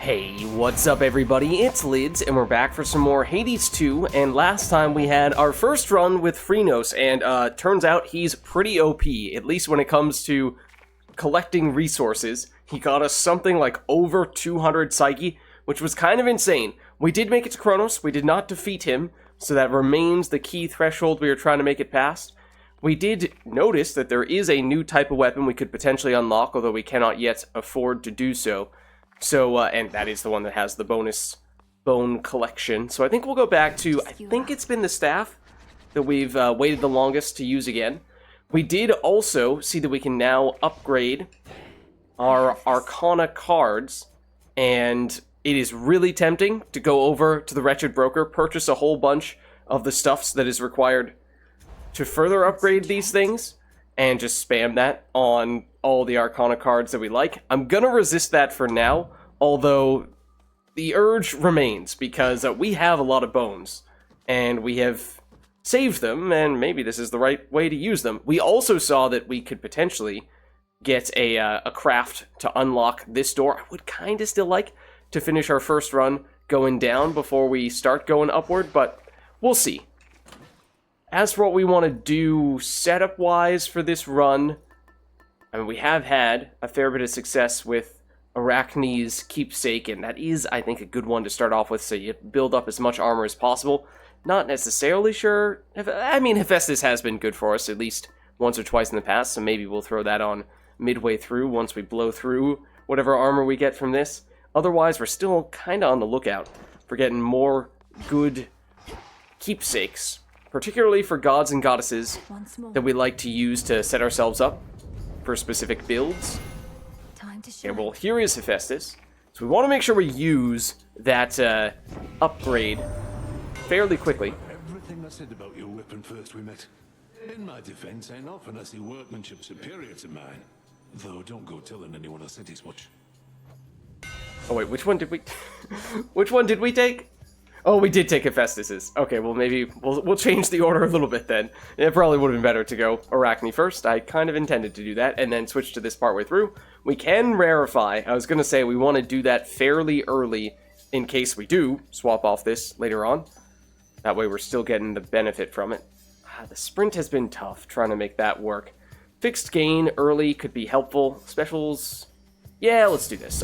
Hey, what's up everybody, it's Lids, and we're back for some more Hades 2, and last time we had our first run with Phrynos, and turns out he's pretty OP, at least when it comes to collecting resources. He got us something like over 200 Psyche, which was kind of insane. We did make it to Kronos, we did not defeat him, so that remains the key threshold we were trying to make it past. We did notice that there is a new type of weapon we could potentially unlock, although we cannot yet afford to do so. So, and that is the one that has the bonus bone collection. So I think we'll go back to, I think it's been the staff that we've waited the longest to use again. We did also see that we can now upgrade our Arcana cards, and it is really tempting to go over to the Wretched Broker, purchase a whole bunch of the stuffs that is required to further upgrade these things, and just spam that on all the Arcana cards that we like. I'm gonna resist that for now, although the urge remains, because we have a lot of bones, and we have saved them, and maybe this is the right way to use them. We also saw that we could potentially get a craft to unlock this door. I would kind of still like to finish our first run going down before we start going upward, but we'll see. As for what we want to do setup-wise for this run, I mean, we have had a fair bit of success with Arachne's Keepsake, and that is, I think, a good one to start off with, so you build up as much armor as possible. Not necessarily sure. I mean, Hephaestus has been good for us, at least once or twice in the past, so maybe we'll throw that on midway through once we blow through whatever armor we get from this. Otherwise, we're still kind of on the lookout for getting more good keepsakes, particularly for gods and goddesses that we like to use to set ourselves up for specific builds. Yeah, well, here is Hephaestus. So we want to make sure we use that upgrade fairly quickly. Everything I said about your weapon first we met. In my defense, ain't often I see workmanship superior to mine. Though don't go telling anyone I said as much. Oh wait, which one did we... which one did we take? Oh, we did take Hephaestus's. Okay, well maybe we'll change the order a little bit then. It probably would have been better to go Arachne first. I kind of intended to do that, and then switch to this partway through. We can rarefy. I was going to say we want to do that fairly early in case we do swap off this later on. That way we're still getting the benefit from it. The sprint has been tough trying to make that work. Fixed gain early could be helpful. Specials... yeah, let's do this.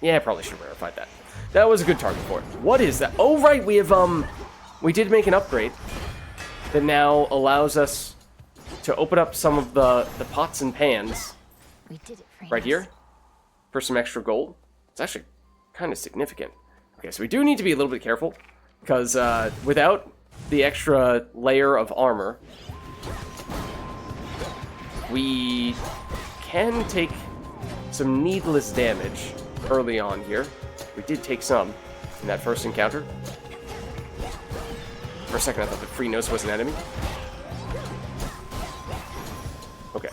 Yeah, probably should have rarefied that. That was a good target for it. What is that? Oh, right, we have, we did make an upgrade that now allows us to open up some of the pots and pans right here for some extra gold. It's actually kind of significant. Okay, so we do need to be a little bit careful, because without the extra layer of armor, we can take some needless damage early on here. We did take some in that first encounter. For a second I thought that Phrynos was an enemy. Okay.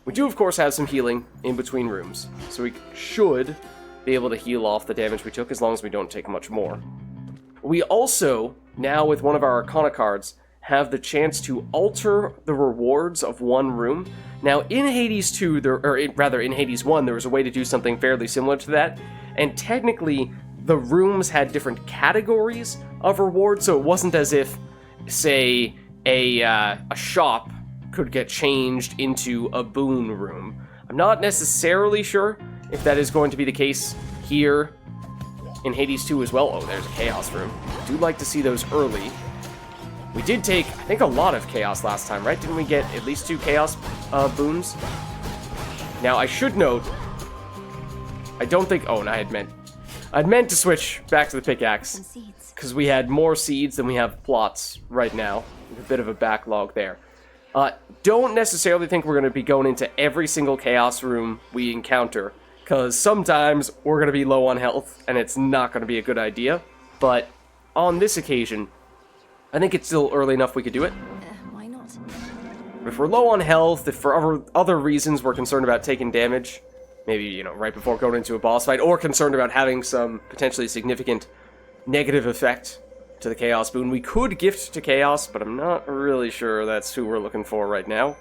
We do of course have some healing in between rooms, so we should be able to heal off the damage we took as long as we don't take much more. We also, now with one of our Arcana cards, have the chance to alter the rewards of one room. Now in Hades 2, in Hades 1, there was a way to do something fairly similar to that, and technically the rooms had different categories of rewards, so it wasn't as if, say, a shop could get changed into a boon room. I'm not necessarily sure if that is going to be the case here in Hades 2 as well. Oh, there's a Chaos room. I do like to see those early. We did take, I think, a lot of Chaos last time, right? Didn't we get at least 2 Chaos boons? Now, I should note, I don't think... oh, and I had meant to switch back to the pickaxe, because we had more seeds than we have plots right now. A bit of a backlog there. Don't necessarily think we're going to be going into every single Chaos room we encounter, because sometimes we're going to be low on health, and it's not going to be a good idea. But on this occasion, I think it's still early enough we could do it. Why not? If we're low on health, if for other reasons we're concerned about taking damage, maybe, you know, right before going into a boss fight, or concerned about having some potentially significant negative effect to the Chaos boon, we could gift to Chaos, but I'm not really sure that's who we're looking for right now.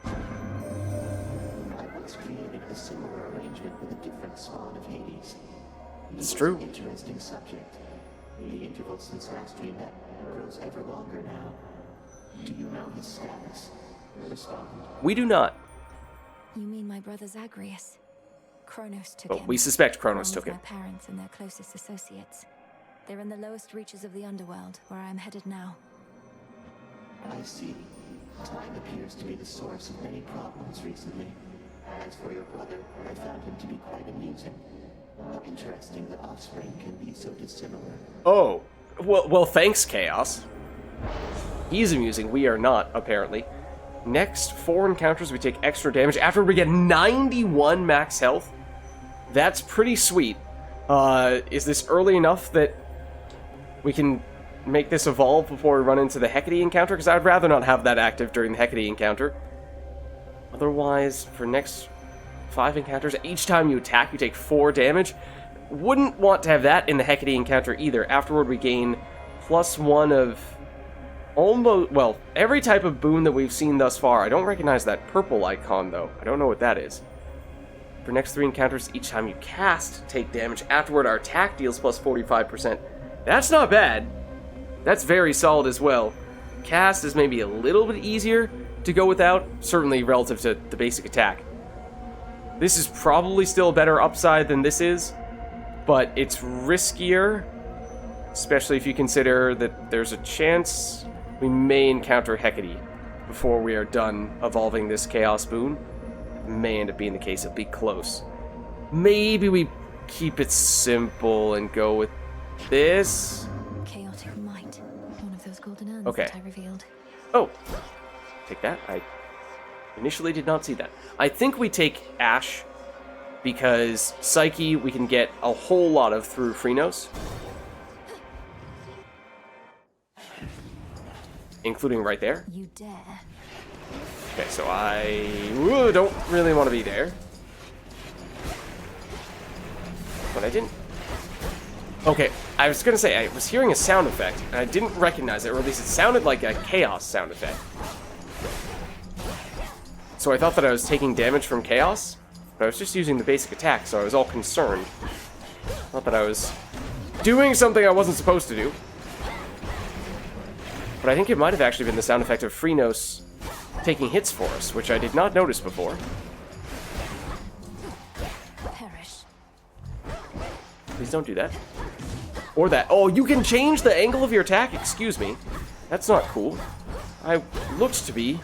I once created a similar arrangement with a different spawn of Hades. It's true. Interesting subject. The interval since last we met grows ever longer now. Do you know his status? Respond. We do not. You mean my brother Zagreus? Kronos took Well, him. we suspect Kronos along took with him. my parents and their closest associates. They're in the lowest reaches of the underworld, where I am headed now. I see. Time appears to be the source of many problems recently. As for your brother, I found him to be quite amusing. How interesting that offspring can be so dissimilar. Oh. Well, thanks, Chaos. He's amusing. We are not, apparently. Next 4 encounters, we take extra damage after we get 91 max health. That's pretty sweet. Is this early enough that we can make this evolve before we run into the Hecate encounter? Because I'd rather not have that active during the Hecate encounter. Otherwise, for next 5 encounters, each time you attack, you take 4 damage. Wouldn't want to have that in the Hecate encounter either. Afterward, we gain +1 of almost, well, every type of boon that we've seen thus far. I don't recognize that purple icon, though. I don't know what that is. For next 3 encounters, each time you cast, take damage. Afterward, our attack deals +45%. That's not bad. That's very solid as well. Cast is maybe a little bit easier to go without, certainly relative to the basic attack. This is probably still a better upside than this is, but it's riskier, especially if you consider that there's a chance we may encounter Hecate before we are done evolving this Chaos boon. It may end up being the case. It'll be close. Maybe we keep it simple and go with this. Chaotic might. One of those golden urns Okay. that I revealed. Oh, take that. I initially did not see that. I think we take Ash because Psyche we can get a whole lot of through Phrynos, including right there. You dare. Okay, so I don't really want to be there. But I didn't. Okay, I was going to say, I was hearing a sound effect, and I didn't recognize it, or at least it sounded like a Chaos sound effect. So I thought that I was taking damage from Chaos, but I was just using the basic attack, so I was all concerned. Not that I was doing something I wasn't supposed to do. But I think it might have actually been the sound effect of Phrynos taking hits for us, which I did not notice before. Perish. Please don't do that. Or that. Oh, you can change the angle of your attack? Excuse me. That's not cool. I looked to be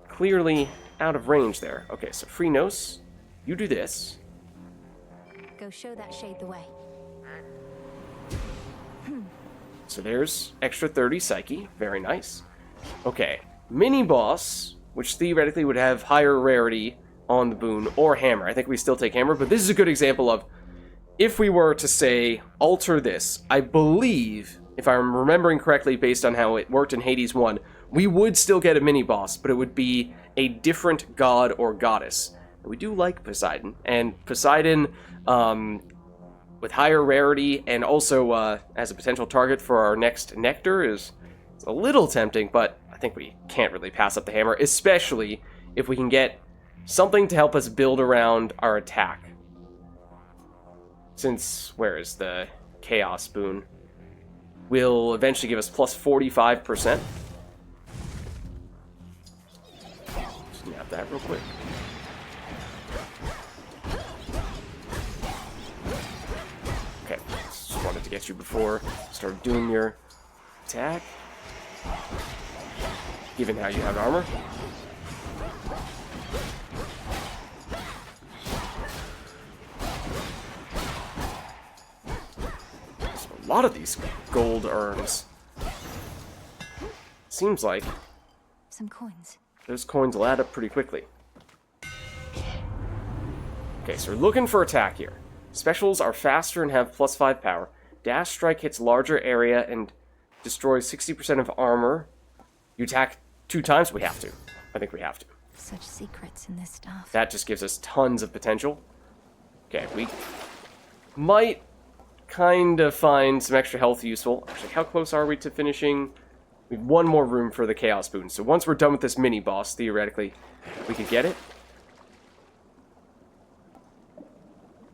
clearly out of range there. Okay, so Phrynos, you do this. Go show that shade the way. So there's extra 30 Psyche. Very nice. Okay, mini-boss, which theoretically would have higher rarity on the boon, or hammer. I think we still take hammer, but this is a good example of if we were to say, alter this, I believe, if I'm remembering correctly based on how it worked in Hades 1, we would still get a mini-boss, but it would be a different god or goddess. We do like Poseidon, and Poseidon, with higher rarity, and also as a potential target for our next Nectar is a little tempting, but I think we can't really pass up the hammer, especially if we can get something to help us build around our attack. Since, where is the Chaos boon? Will eventually give us plus 45%. Snap that real quick. Okay, just wanted to get you before you start doing your attack. Given how you have armor. A lot of these gold urns. Seems like Some coins. those coins will add up pretty quickly. Okay, so we're looking for attack here. Specials are faster and have plus 5 power. Dash strike hits larger area and destroys 60% of armor. You attack 2 times? We have to. I think we have to. Such secrets in this stuff. That just gives us tons of potential. Okay, we might kind of find some extra health useful. Actually, how close are we to finishing? We have 1 more room for the Chaos boon. So once we're done with this mini-boss, theoretically, we could get it.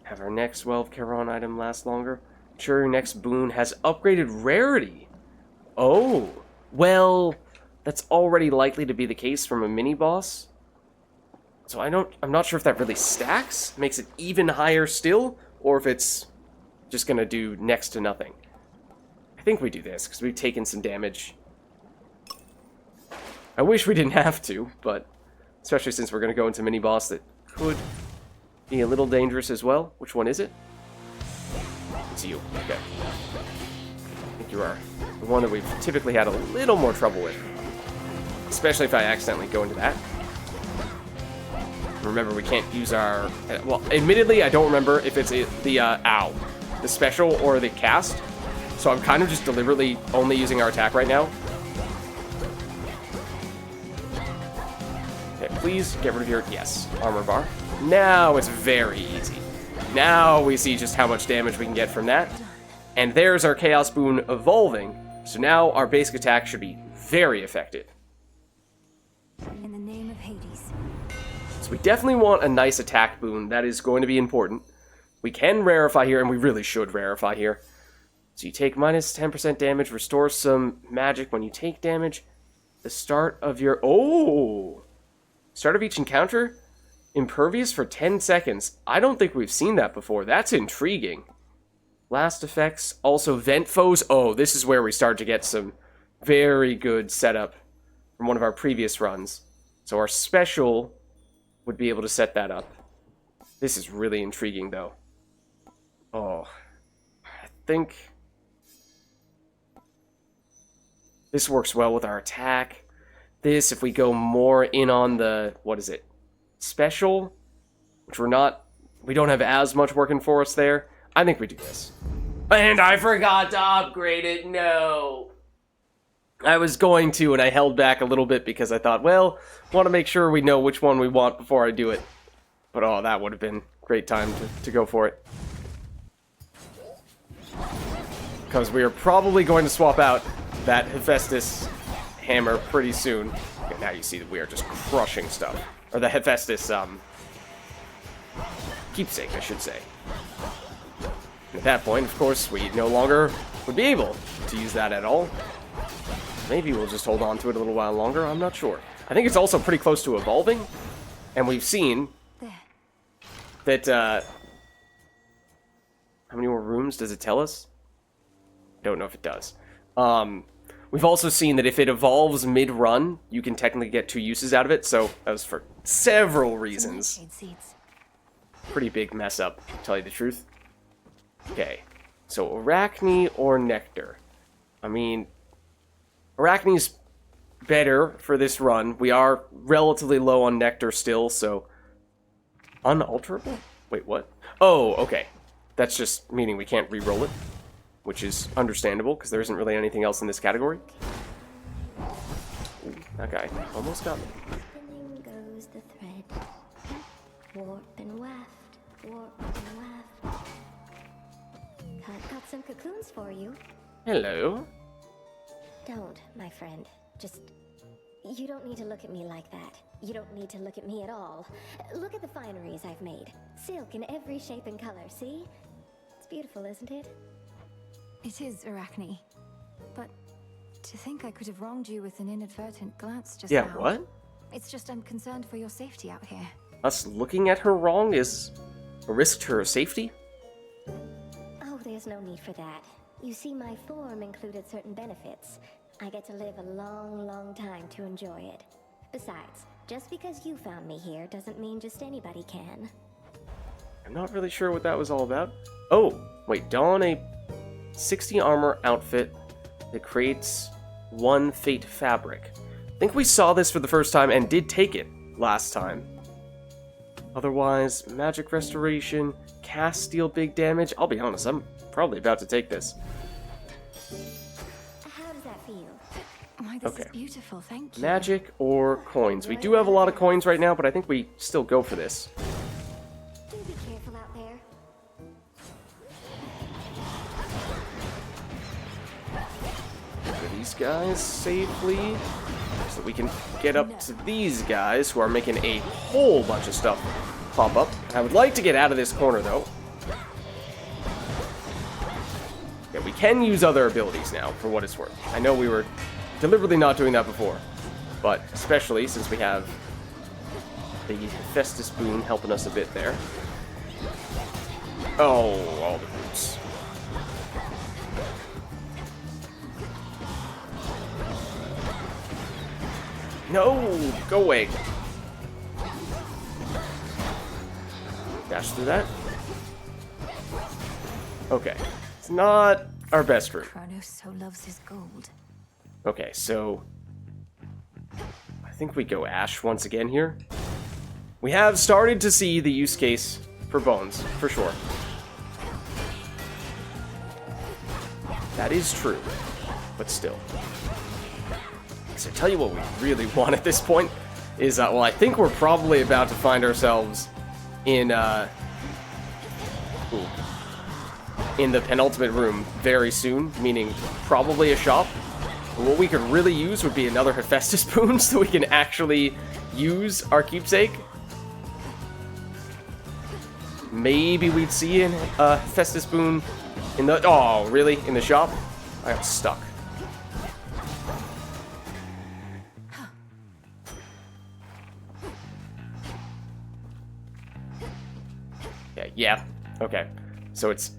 Have our next 12 Charon item last longer. Ensure your next boon has upgraded rarity. Oh, well, that's already likely to be the case from a mini-boss. So I'm not sure if that really stacks, makes it even higher still, or if it's just gonna do next to nothing. I think we do this, because we've taken some damage. I wish we didn't have to, but especially since we're gonna go into mini-boss that could be a little dangerous as well. Which one is it? It's you. Okay. I think you are the one that we've typically had a little more trouble with. Especially if I accidentally go into that. Remember, we can't use our... Well, admittedly, I don't remember if it's the special or the cast. So I'm kind of just deliberately only using our attack right now. Okay, please get rid of your... Yes, armor bar. Now it's very easy. Now we see just how much damage we can get from that. And there's our Chaos Boon evolving. So now our basic attack should be very effective. In the name of Hades. So we definitely want a nice attack boon. That is going to be important. We can rarefy here, and we really should rarefy here. So you take minus 10% damage, restore some magic when you take damage. The start of your... Oh! Start of each encounter, impervious for 10 seconds. I don't think we've seen that before. That's intriguing. Last effects, also vent foes. Oh, this is where we start to get some very good setup from one of our previous runs. So our special would be able to set that up. This is really intriguing, though. Oh, I think this works well with our attack. This, if we go more in on the, what is it, special, which we don't have as much working for us there, I think we do this. And I forgot to upgrade it, no! I was going to, and I held back a little bit because I thought, well, want to make sure we know which one we want before I do it. But oh, that would have been a great time to go for it. Because we are probably going to swap out that Hephaestus hammer pretty soon. Okay, now you see that we are just crushing stuff. Or the Hephaestus, keepsake, I should say. And at that point, of course, we no longer would be able to use that at all. Maybe we'll just hold on to it a little while longer, I'm not sure. I think it's also pretty close to evolving. And we've seen that, how many more rooms does it tell us? I don't know if it does. We've also seen that if it evolves mid-run, you can technically get 2 uses out of it, so that was for several reasons. Pretty big mess up, to tell you the truth. Okay, so Arachne or Nectar? I mean, Arachne's better for this run. We are relatively low on Nectar still, so... Unalterable? Wait, what? Oh, okay. That's just meaning we can't re-roll it, which is understandable, because there isn't really anything else in this category. Ooh, that guy almost got me. Spinning goes the thread. Warp and waft, warp and waft. Got some cocoons for you. Hello. Don't, my friend. Just... You don't need to look at me like that. You don't need to look at me at all. Look at the fineries I've made. Silk in every shape and color, see? It's beautiful, isn't it? It is, Arachne. But to think I could have wronged you with an inadvertent glance just now. Yeah, what? It's just I'm concerned for your safety out here. Us looking at her wrong is a risk to her safety? Oh, there's no need for that. You see, my form included certain benefits. I get to live a long, long time to enjoy it. Besides, just because you found me here doesn't mean just anybody can. I'm not really sure what that was all about. Oh, wait, don a 60 armor outfit that creates 1 fate fabric. I think we saw this for the first time and did take it last time. Otherwise, magic restoration, cast deal big damage. I'll be honest, I'm probably about to take this. How does that feel? Why, this is beautiful, thank you. Magic or coins. We do have a lot of coins right now, but I think we still go for this. Do be careful out there. For these guys safely, so we can get up to these guys who are making a whole bunch of stuff pop up. I would like to get out of this corner, though. can use other abilities now, for what it's worth. I know we were deliberately not doing that before, but especially since we have the Festus Boon helping us a bit there. Oh, all the boots. No! Go away. Dash through that. Okay. It's not our best route. Kronos so loves his gold. Okay, so I think we go Ash once again here. We have started to see the use case for bones, for sure. That is true, but still. So tell you what we really want at this point is, well, I think we're probably about to find ourselves in the penultimate room very soon, meaning probably a shop. But what we could really use would be another Hephaestus Boon so we can actually use our keepsake. Maybe we'd see a Hephaestus Boon in the... Oh, really? In the shop? I got stuck. Yeah. Okay. So it's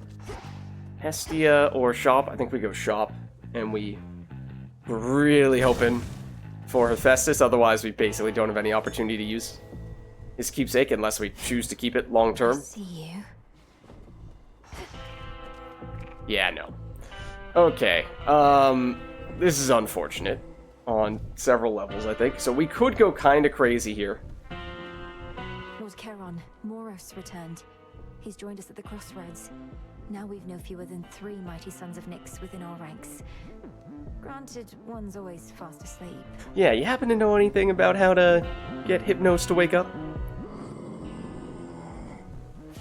Hestia or shop. I think we go shop, and we're really hoping for Hephaestus. Otherwise, we basically don't have any opportunity to use his keepsake unless we choose to keep it long term. See you. Yeah, no. Okay. This is unfortunate on several levels, I think. So we could go kind of crazy here. Lord Charon, Moros returned. He's joined us at the crossroads. Now we've no fewer than 3 mighty sons of Nyx within our ranks. Granted, one's always fast asleep. Yeah, you happen to know anything about how to get Hypnos to wake up?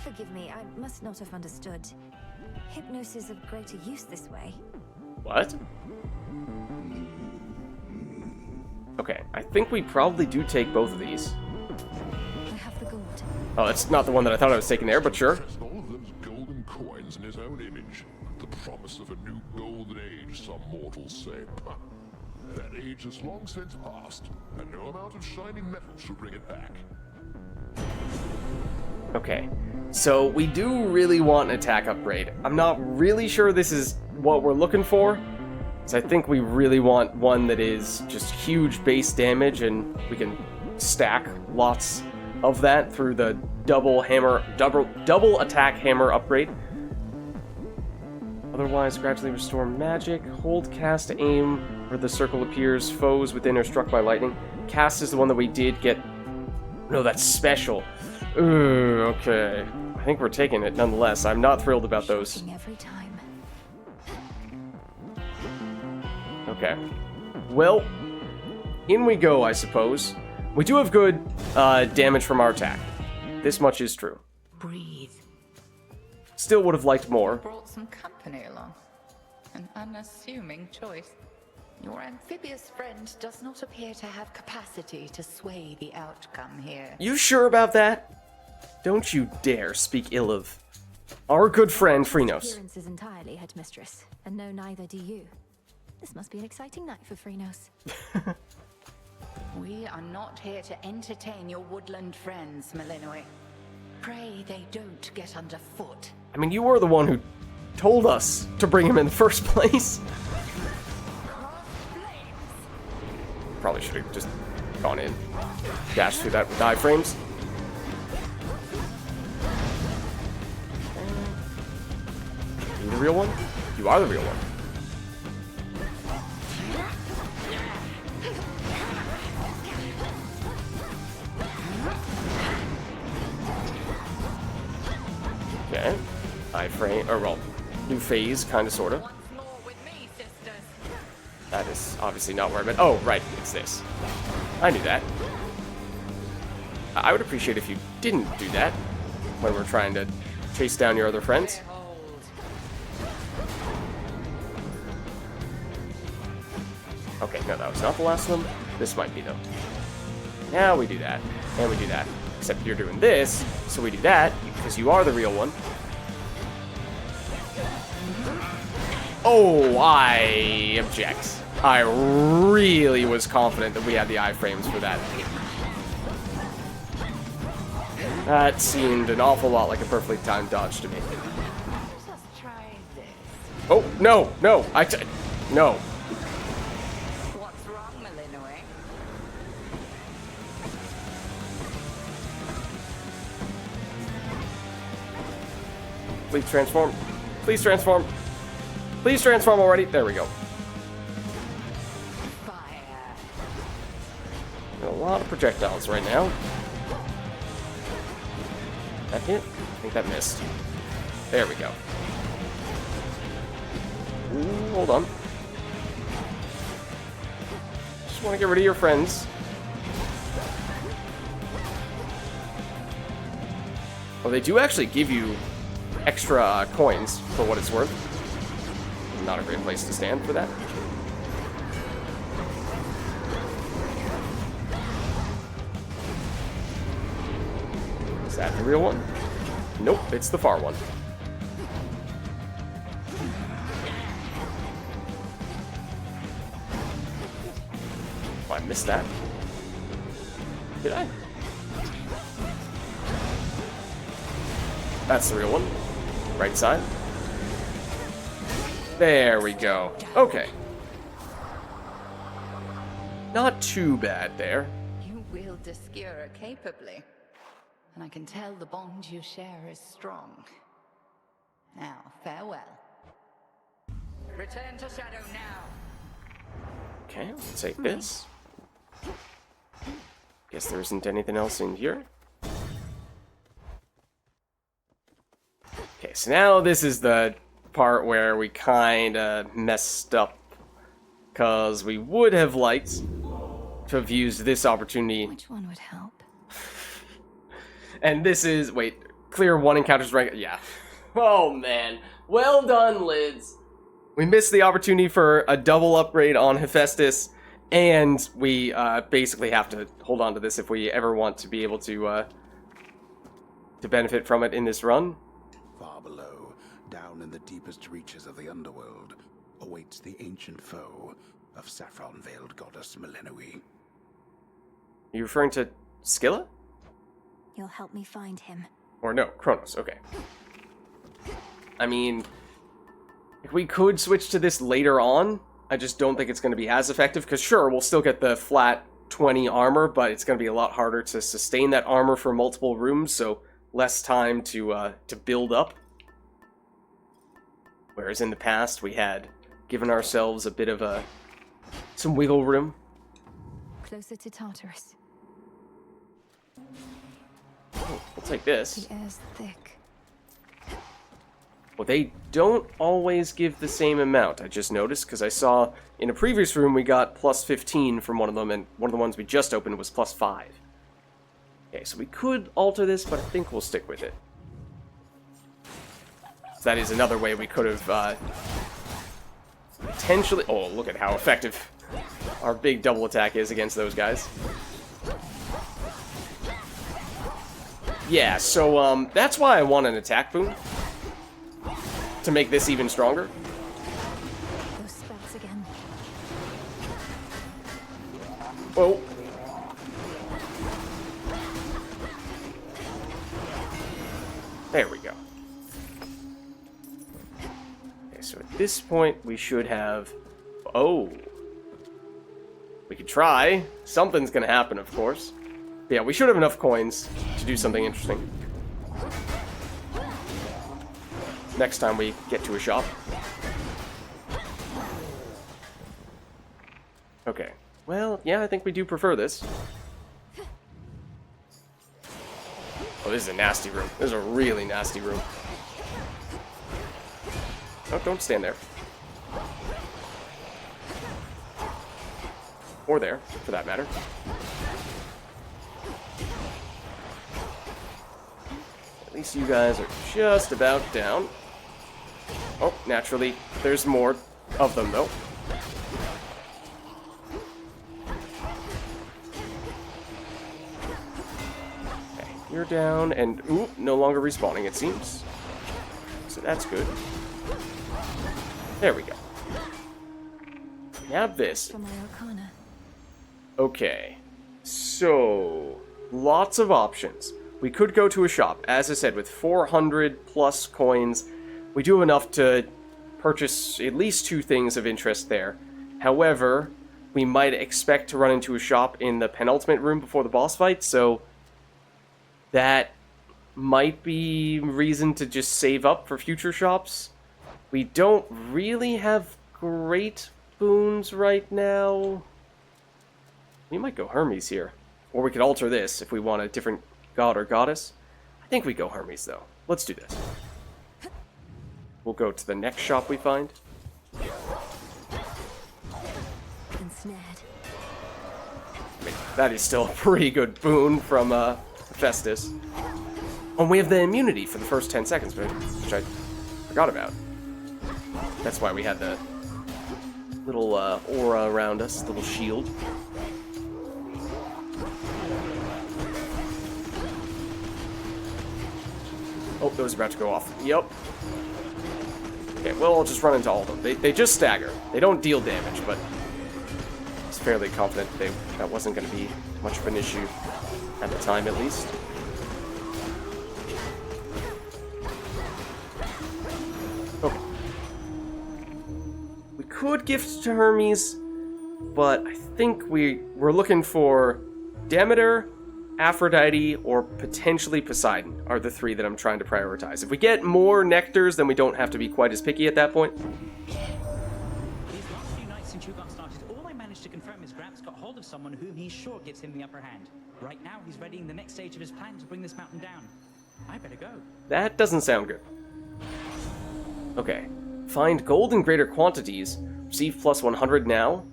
Forgive me, I must not have understood. Hypnos is of greater use this way. What? Okay, I think we probably do take both of these. I have the gold. Oh, that's not the one that I thought I was taking there, but sure. All of those golden coins in his own image. The promise of a new golden age, some mortals say. That age has long since passed, and no amount of shining metal should bring it back. Okay, so we do really want an attack upgrade. I'm not really sure this is what we're looking for, so I think we really want one that is just huge base damage, and we can stack lots of that through the double attack hammer upgrade. Otherwise, gradually restore magic. Hold cast to aim where the circle appears. Foes within are struck by lightning. Cast is the one that we did get. No, that's special. Ooh, okay. I think we're taking it nonetheless. I'm not thrilled about those. Every time. Okay. Well, in we go, I suppose. We do have good damage from our attack. This much is true. Breathe. Still would have liked more. Brought some company along. An unassuming choice. Your amphibious friend does not appear to have capacity to sway the outcome here. You sure about that? Don't you dare speak ill of our good friend Phrynos. Appearances entirely, Headmistress, and no, neither do you. This must be an exciting night for Phrynos. We are not here to entertain your woodland friends, Malinoi. Pray they don't get underfoot. I mean, you were the one who told us to bring him in the first place. Probably should have just gone in. Dash through that with iframes. You the real one? You are the real one. Okay. Iframe, or well, new phase, kind of, sort of. Once more with me, sisters. That is obviously not where I meant. Oh, right, it's this. I knew that. I would appreciate if you didn't do that when we're trying to chase down your other friends. Okay, no, that was not the last one. This might be, though. Now we do that, and we do that. Except you're doing this, so we do that, because you are the real one. Oh, I object. I really was confident that we had the iframes for that. That seemed an awful lot like a perfectly timed dodge to me. Just try this. Oh, no, no, no. What's wrong, Malinois? Please transform. Please transform. Please transform already. There we go. Fire. A lot of projectiles right now. That hit? I think that missed. There we go. Ooh, hold on. Just want to get rid of your friends. Well, they do actually give you extra coins for what it's worth. Not a great place to stand for that. Is that the real one? Nope, it's the far one. Oh, I missed that. Did I? That's the real one. Right side. There we go. Okay. Not too bad there. You wield the Skira capably, and I can tell the bond you share is strong. Now, farewell. Return to Shadow now. Okay, we'll take this. Guess there isn't anything else in here. Okay, so now this is the part where we kinda messed up. Because we would have liked to have used this opportunity. Which one would help? And this is, wait, clear one encounters rank, yeah. Oh man, well done, Lids. We missed the opportunity for a double upgrade on Hephaestus, and we basically have to hold on to this if we ever want to be able to benefit from it in this run. Far below, down in the deepest reaches of the underworld, awaits the ancient foe of saffron-veiled goddess Malinois. Are you referring to Scylla? You'll help me find him. Or no, Kronos, okay. I mean, if we could switch to this later on, I just don't think it's going to be as effective, because sure, we'll still get the flat 20 armor, but it's going to be a lot harder to sustain that armor for multiple rooms, so less time to build up. Whereas in the past, we had given ourselves a bit of some wiggle room. Closer to Tartarus. Oh, we'll take this. The air's thick. Well, they don't always give the same amount, I just noticed, because I saw in a previous room we got plus 15 from one of them, and one of the ones we just opened was plus 5. Okay, so we could alter this, but I think we'll stick with it. So that is another way we could have potentially... Oh, look at how effective our big double attack is against those guys. Yeah, so that's why I want an attack boon. To make this even stronger. Those spells again. Oh. There we go. Okay, so at this point we should have... Oh. We could try. Something's gonna happen, of course. But yeah, we should have enough coins to do something interesting. Next time we get to a shop. Okay. Well, yeah, I think we do prefer this. Oh, this is a nasty room. This is a really nasty room. Oh, don't stand there. Or there, for that matter. At least you guys are just about down. Oh, naturally, there's more of them, though. Okay, you're down, and ooh, no longer respawning, it seems. So that's good. There we go. We have this. For my Arcana. Okay. So, lots of options. We could go to a shop. As I said, with 400 plus coins, we do have enough to purchase at least 2 things of interest there. However, we might expect to run into a shop in the penultimate room before the boss fight, so that might be reason to just save up for future shops. We don't really have great boons right now. We might go Hermes here. Or we could alter this if we want a different god or goddess. I think we go Hermes, though. Let's do this. We'll go to the next shop we find. Ensnared. I mean, that is still a pretty good boon from Festus. And we have the immunity for the first 10 seconds, which I forgot about. That's why we had the little aura around us, little shield. Oh, those are about to go off. Yep. Okay, well, I'll just run into all of them. They just stagger. They don't deal damage, but I was fairly confident that wasn't going to be much of an issue at the time, at least. Okay. We could gift to Hermes, but I think we're looking for Demeter, Aphrodite, or potentially Poseidon are the 3 that I'm trying to prioritize. If we get more nectars, then we don't have to be quite as picky at that point. These last few nights since you got started, all I managed to confirm is Gramps got hold of someone whom he's sure gives him the upper hand. Right now, he's readying the next stage of his plan to bring this mountain down. I better go. That doesn't sound good. Okay. Find gold in greater quantities. Receive plus 100 now.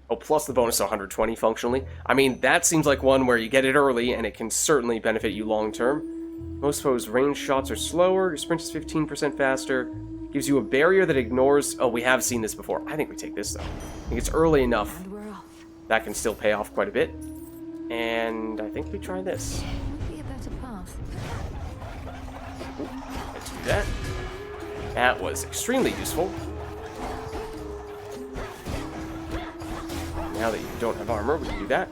Oh, plus the bonus 120 functionally. I mean, that seems like one where you get it early, and it can certainly benefit you long-term. Most foes' range shots are slower, your sprint is 15% faster, gives you a barrier that ignores... Oh, we have seen this before. I think we take this, though. I think it's early enough. And we're off. That can still pay off quite a bit. And I think we try this. Might be a better path. Let's do that. That was extremely useful. Now that you don't have armor, we can do that.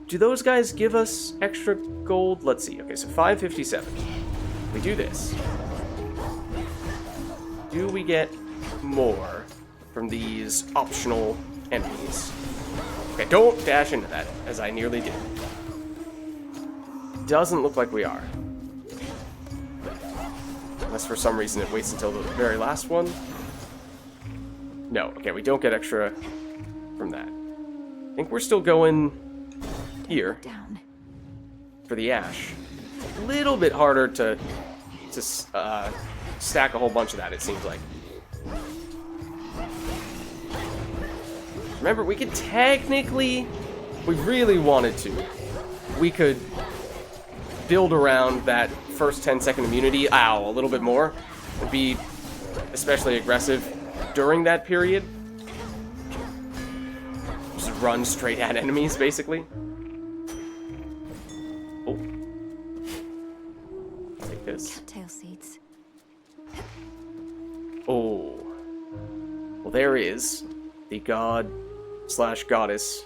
Do those guys give us extra gold? Let's see. Okay, so 557. We do this. Do we get more from these optional enemies? Okay, don't dash into that, as I nearly did. Doesn't look like we are. Unless for some reason it waits until the very last one. No, okay, we don't get extra from that. I think we're still going here Down. for the ash. A little bit harder to stack a whole bunch of that, it seems like. Remember, we could technically, if we really wanted to, we could build around that first 10-second immunity, a little bit more, and be especially aggressive during that period. Just run straight at enemies, basically. Oh. Take this. Cattail seeds. Oh. Well, there is the god/goddess,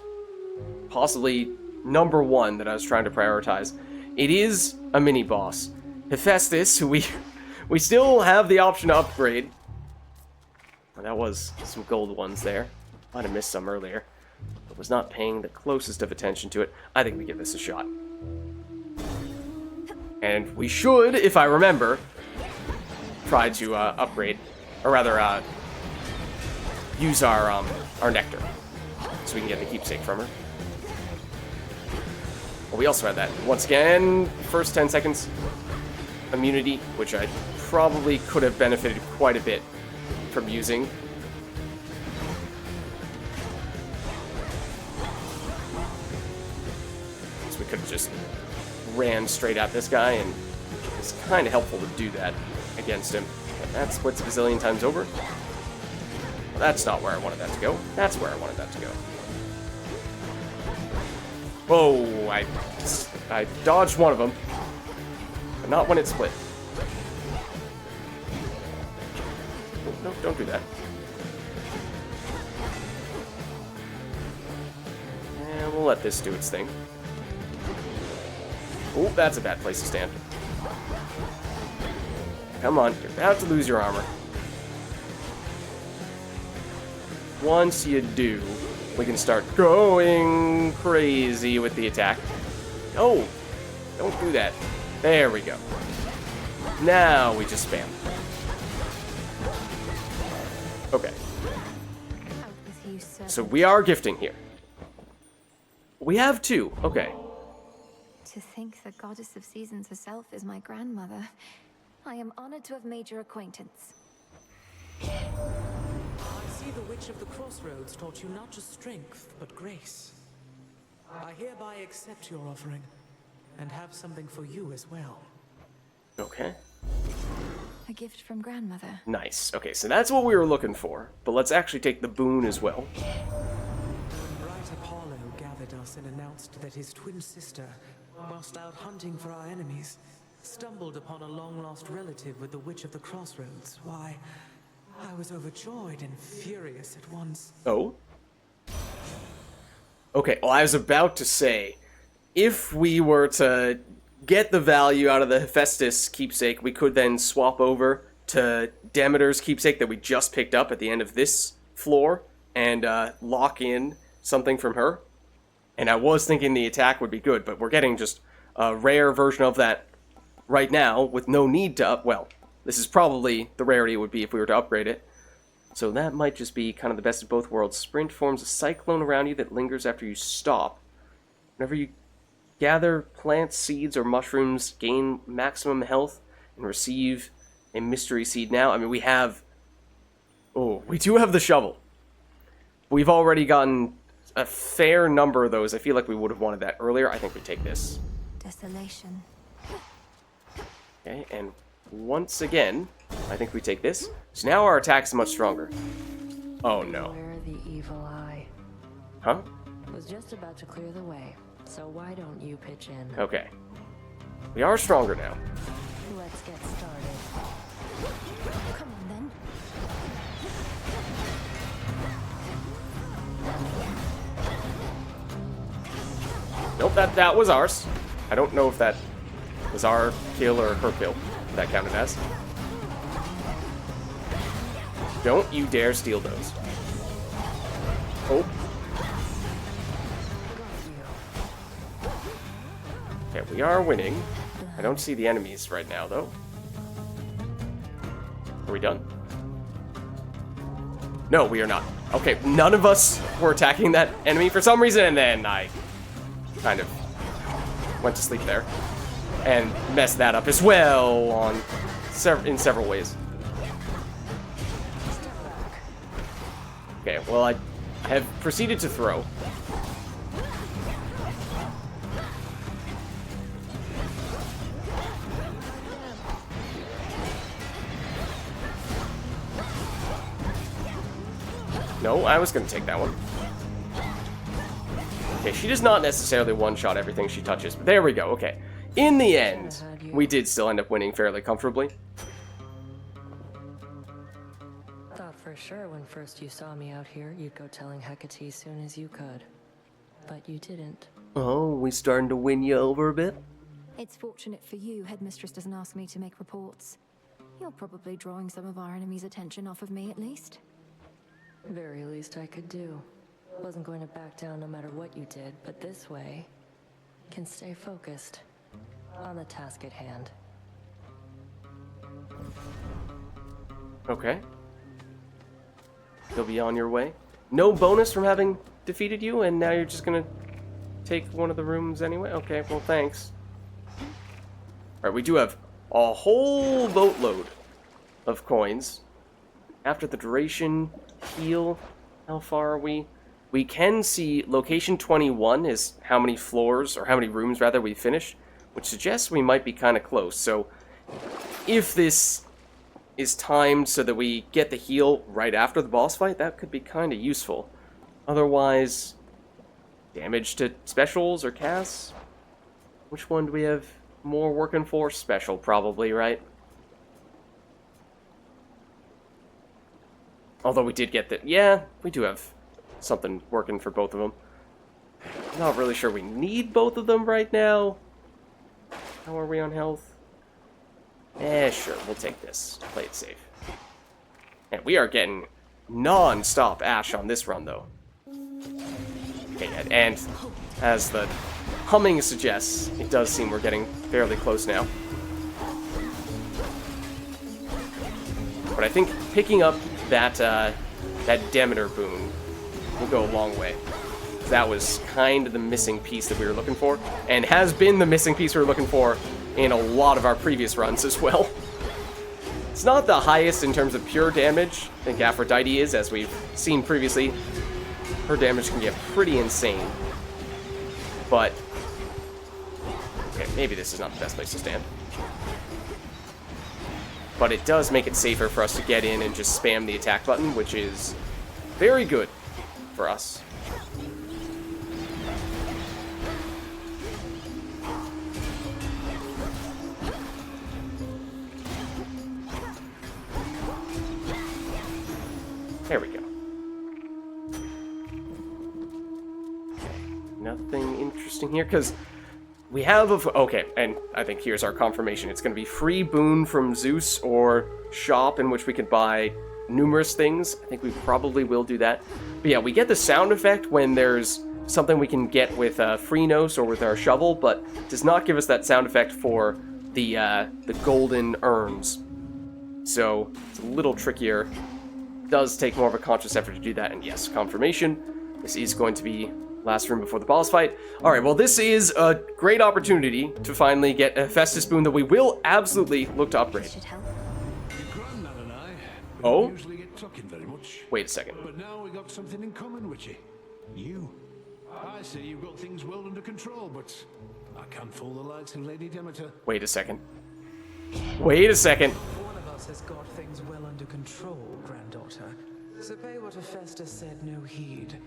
possibly number 1 that I was trying to prioritize. It is a mini-boss. Hephaestus, who we still have the option to upgrade. Well, that was some gold ones there. Might have missed some earlier. But was not paying the closest of attention to it. I think we give this a shot. And we should, if I remember, try to upgrade, or rather, use our nectar, so we can get the keepsake from her. Well, we also had that. Once again, first 10 seconds immunity, which I probably could have benefited quite a bit from using. So we could have just ran straight at this guy, and it's kind of helpful to do that against him. But that splits a bazillion times over. Well, that's not where I wanted that to go. That's where I wanted that to go. Whoa, I dodged one of them, but not when it split. No, don't do that. And we'll let this do its thing. Oh, that's a bad place to stand. Come on, you're about to lose your armor. Once you do, we can start going crazy with the attack. Oh, don't do that. There we go. Now we just spam. Okay. Out with you, sir. So we are gifting here. We have 2. Okay. To think the goddess of seasons herself is my grandmother. I am honored to have made your acquaintance. I see the Witch of the Crossroads taught you not just strength, but grace. I hereby accept your offering, and have something for you as well. Okay. A gift from grandmother. Nice. Okay, so that's what we were looking for. But let's actually take the boon as well. Bright Apollo gathered us and announced that his twin sister, whilst out hunting for our enemies, stumbled upon a long-lost relative with the Witch of the Crossroads. Why, I was overjoyed and furious at once. Oh? Okay, well, I was about to say, if we were to get the value out of the Hephaestus keepsake, we could then swap over to Demeter's keepsake that we just picked up at the end of this floor and lock in something from her. And I was thinking the attack would be good, but we're getting just a rare version of that right now with no need to well, this is probably the rarity it would be if we were to upgrade it. So that might just be kind of the best of both worlds. Sprint forms a cyclone around you that lingers after you stop. Whenever you gather plants, seeds, or mushrooms, gain maximum health, and receive a mystery seed now. I mean, we have... Oh, we do have the shovel. We've already gotten a fair number of those. I feel like we would have wanted that earlier. I think we take this. Desolation. Okay, and once again, I think we take this. So now our attack is much stronger. Oh, no. Where the evil eye Huh? was just about to clear the way, so why don't you pitch in? Okay. We are stronger now. Let's get started. Come on then. Nope, that was ours. I don't know if that was our kill or her kill. That counted as. Don't you dare steal those. Oh. Okay, we are winning. I don't see the enemies right now, though. Are we done? No, we are not. Okay, none of us were attacking that enemy for some reason, and then I kind of went to sleep there and messed that up as well on in several ways. Okay, well, I have proceeded to throw. No, I was going to take that one. Okay, she does not necessarily one-shot everything she touches, but there we go, okay. In the end, we did still end up winning fairly comfortably. Thought for sure when first you saw me out here, you'd go telling Hecate soon as you could. But you didn't. Oh, we starting to win you over a bit? It's fortunate for you, Headmistress doesn't ask me to make reports. You're probably drawing some of our enemies' attention off of me, at least. Very least I could do. Wasn't going to back down no matter what you did, but this way, can stay focused on the task at hand. Okay. You'll be on your way. No bonus from having defeated you, and now you're just gonna take one of the rooms anyway? Okay, well, thanks. Alright, we do have a whole boatload of coins. After the duration, heal, how far are we? We can see location 21 is how many floors, or how many rooms rather, we finished, which suggests we might be kind of close. So if this is timed so that we get the heal right after the boss fight, that could be kind of useful. Otherwise, damage to specials or casts? Which one do we have more working for? Special, probably, right? Although we did get that. Yeah, we do have something working for both of them. I'm not really sure we need both of them right now. How are we on health? Sure, we'll take this. Play it safe. And we are getting non-stop Ash on this run, though. Okay, and as the humming suggests, it does seem we're getting fairly close now. But I think picking up that Demeter boon will go a long way. That was kind of the missing piece that we were looking for, and has been the missing piece we were looking for in a lot of our previous runs as well. It's not the highest in terms of pure damage. I think Aphrodite is, as we've seen previously. Her damage can get pretty insane. But, okay, maybe this is not the best place to stand. But it does make it safer for us to get in and just spam the attack button, which is very good for us. There we go. Nothing interesting here, because we have a... Okay, and I think here's our confirmation. It's going to be free boon from Zeus or shop in which we could buy numerous things. I think we probably will do that. But yeah, we get the sound effect when there's something we can get with Freenos or with our shovel, but does not give us that sound effect for the golden urns. So it's a little trickier. Does take more of a conscious effort to do that, and yes, confirmation. This is going to be last room before the boss fight. Alright, well this is a great opportunity to finally get a Festus boon that we will absolutely look to upgrade. Grandad and I Oh? usually get talking very much. Wait a second. But now we got something in common, Witchy. You. I say you've got things well under control, but I can't fool the likes of Lady Demeter. Wait a second. Wait a second. One of us has got things well under control, granddaughter. So pay what Hephaestus said no heed.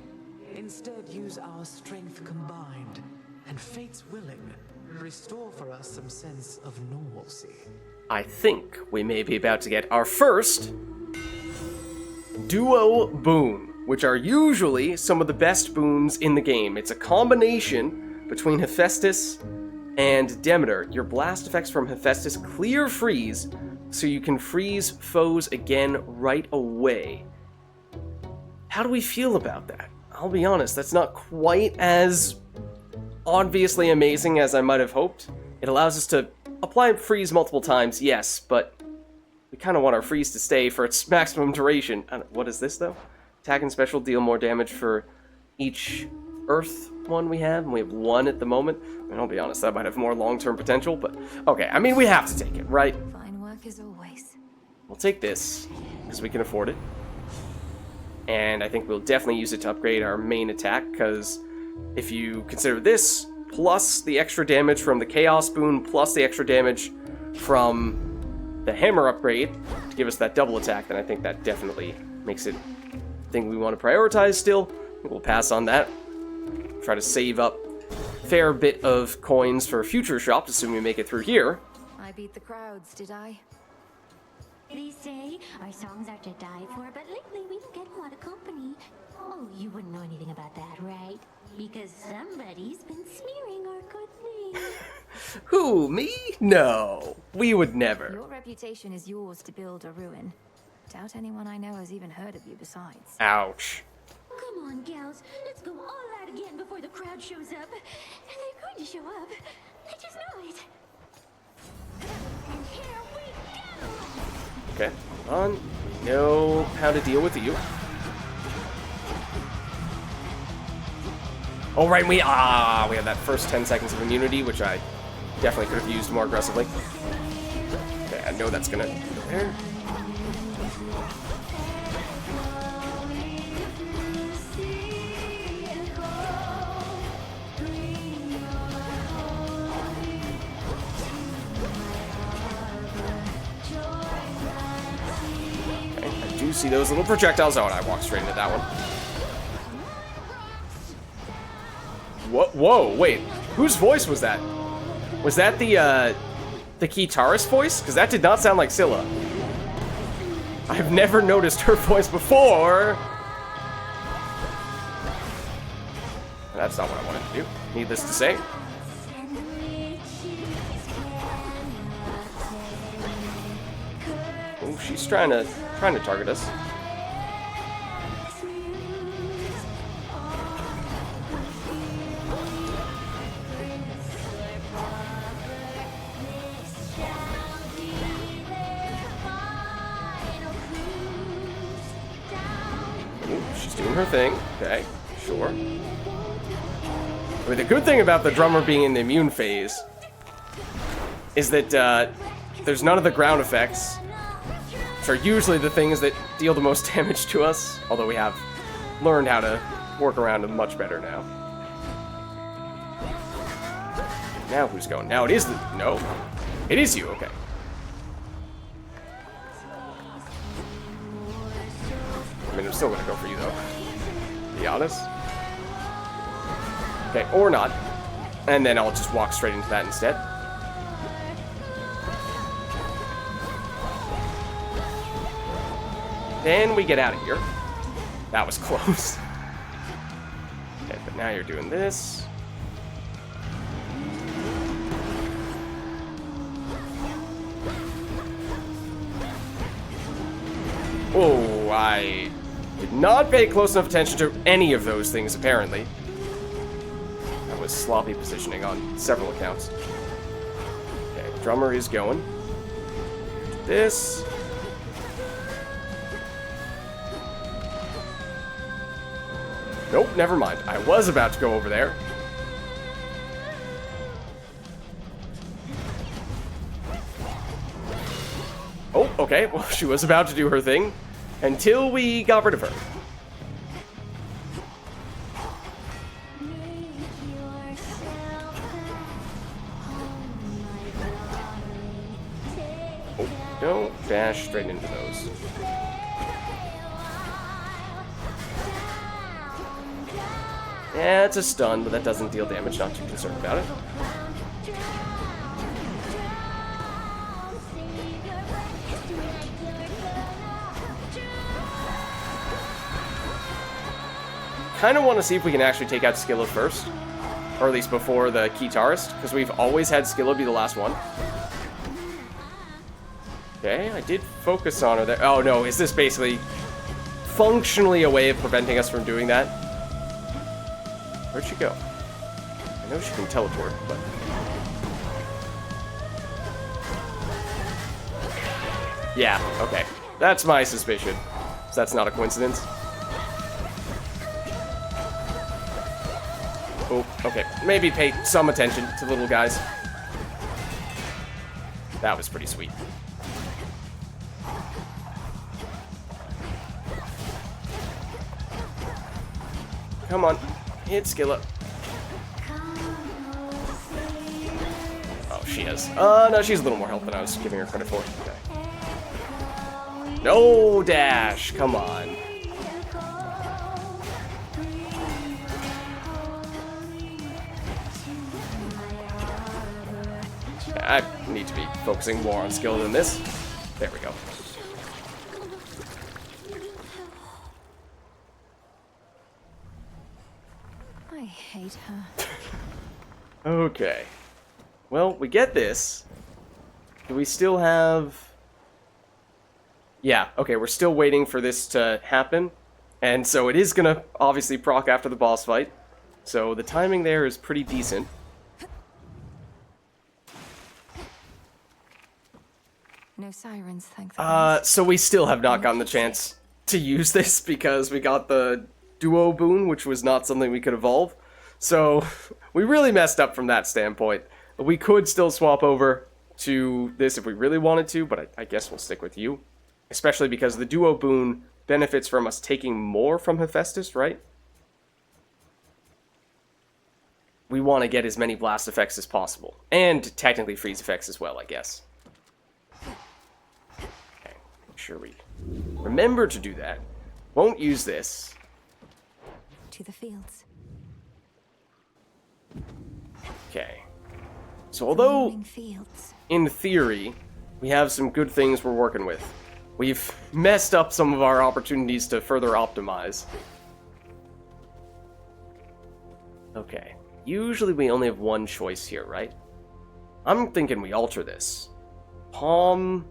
Instead, use our strength combined, and fate's willing, restore for us some sense of normalcy. I think we may be about to get our first duo boon, which are usually some of the best boons in the game. It's a combination between Hephaestus and Demeter. Your blast effects from Hephaestus clear freeze, so you can freeze foes again right away. How do we feel about that? I'll be honest, that's not quite as obviously amazing as I might have hoped. It allows us to apply freeze multiple times, yes, but we kind of want our freeze to stay for its maximum duration. What is this, though? Attack and special deal more damage for each Earth one we have, and we have one at the moment. I mean, I'll be honest, that might have more long-term potential, but okay, I mean, we have to take it, right? Fine work as always. We'll take this, because we can afford it. And I think we'll definitely use it to upgrade our main attack, because if you consider this, plus the extra damage from the Chaos Boon, plus the extra damage from the Hammer upgrade, to give us that double attack, then I think that definitely makes it a thing we want to prioritize still. We'll pass on that. Try to save up a fair bit of coins for future shops, assuming we make it through here. I beat the crowds, did I? They say our songs are to die for, but lately we don't get a lot of company. Oh, you wouldn't know anything about that, right? Because somebody's been smearing our good name. Who, me? No, we would never. Your reputation is yours to build or ruin. Doubt anyone I know has even heard of you besides. Ouch. Come on, gals. Let's go all out again before the crowd shows up. And they're going to show up. I just know it. And here we go! Okay, hold on. We know how to deal with you. Oh, right, we have that first 10 seconds of immunity, which I definitely could have used more aggressively. Okay, I know that's gonna go there. You see those little projectiles? Oh, and I walked straight into that one. What? Whoa, wait. Whose voice was that? Was that the Kitaris voice? Because that did not sound like Scylla. I've never noticed her voice before. That's not what I wanted to do. Needless to say. Oh, she's trying to target us. Ooh, she's doing her thing. Okay, sure. I mean, the good thing about the drummer being in the immune phase is that there's none of the ground effects, which are usually the things that deal the most damage to us, although we have learned how to work around them much better now. Now who's going? Now it is the... No. It is you, okay. I mean, I'm still gonna go for you, though. To be honest. Okay, or not. And then I'll just walk straight into that instead. Then we get out of here. That was close. Okay, but now you're doing this. Oh, I did not pay close enough attention to any of those things, apparently. That was sloppy positioning on several accounts. Okay, drummer is going. This. Nope, never mind. I was about to go over there. Oh, okay. Well, she was about to do her thing until we got rid of her. Oh, don't dash straight into those. Yeah, it's a stun, but that doesn't deal damage. Not too concerned about it. Kind of want to see if we can actually take out Skilla first, or at least before the Guitarist, because we've always had Skilla be the last one. Okay, I did focus on her there. Oh no, is this basically functionally a way of preventing us from doing that? Where'd she go? I know she can teleport, but... Yeah, okay. That's my suspicion. So that's not a coincidence. Oh, okay. Maybe pay some attention to little guys. That was pretty sweet. Come on. Hit Skilla. Oh, she has. No, she's a little more health than I was giving her credit for. Okay. No dash. Come on. I need to be focusing more on skill than this. There we go. I hate her. Okay. Well, we get this. Do we still have... Yeah, okay, we're still waiting for this to happen. And so it is gonna obviously proc after the boss fight. So the timing there is pretty decent. No sirens, thank the So we still have not gotten the chance to use this because we got the duo boon, which was not something we could evolve. So we really messed up from that standpoint. We could still swap over to this if we really wanted to, but I guess we'll stick with you. Especially because the duo boon benefits from us taking more from Hephaestus, right? We want to get as many blast effects as possible. And technically freeze effects as well, I guess. Okay, make sure we remember to do that. Won't use this. To the fields. Okay. So although, in theory, we have some good things we're working with, we've messed up some of our opportunities to further optimize. Okay. Usually we only have one choice here, right? I'm thinking we alter this. Palm...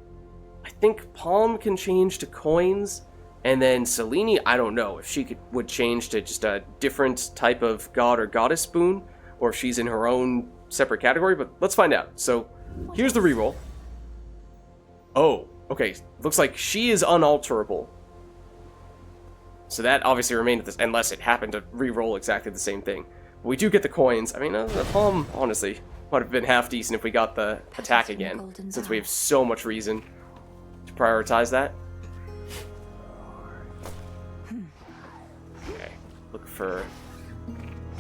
I think Palm can change to coins, and then Selene, I don't know if she would change to just a different type of god or goddess boon, or if she's in her own separate category, but let's find out. So, here's the reroll. Oh, okay. Looks like she is unalterable. So that obviously remained at this, unless it happened to reroll exactly the same thing. But we do get the coins. I mean, the Palm, honestly, would have been half decent if we got the attack again, since we have so much reason to prioritize that. Okay, look for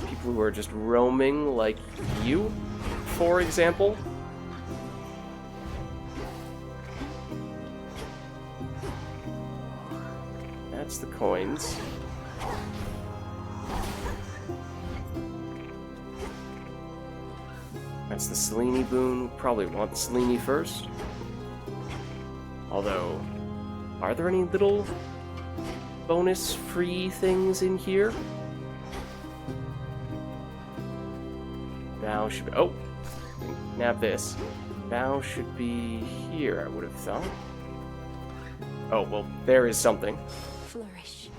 people who are just roaming like you, for example. That's the coins. That's the Selene boon. We'll probably want the Selene first. Although, are there any little bonus free things in here? Now should be... Oh! Nab this. Now should be here, I would have thought. Oh, well, there is something. Flourish.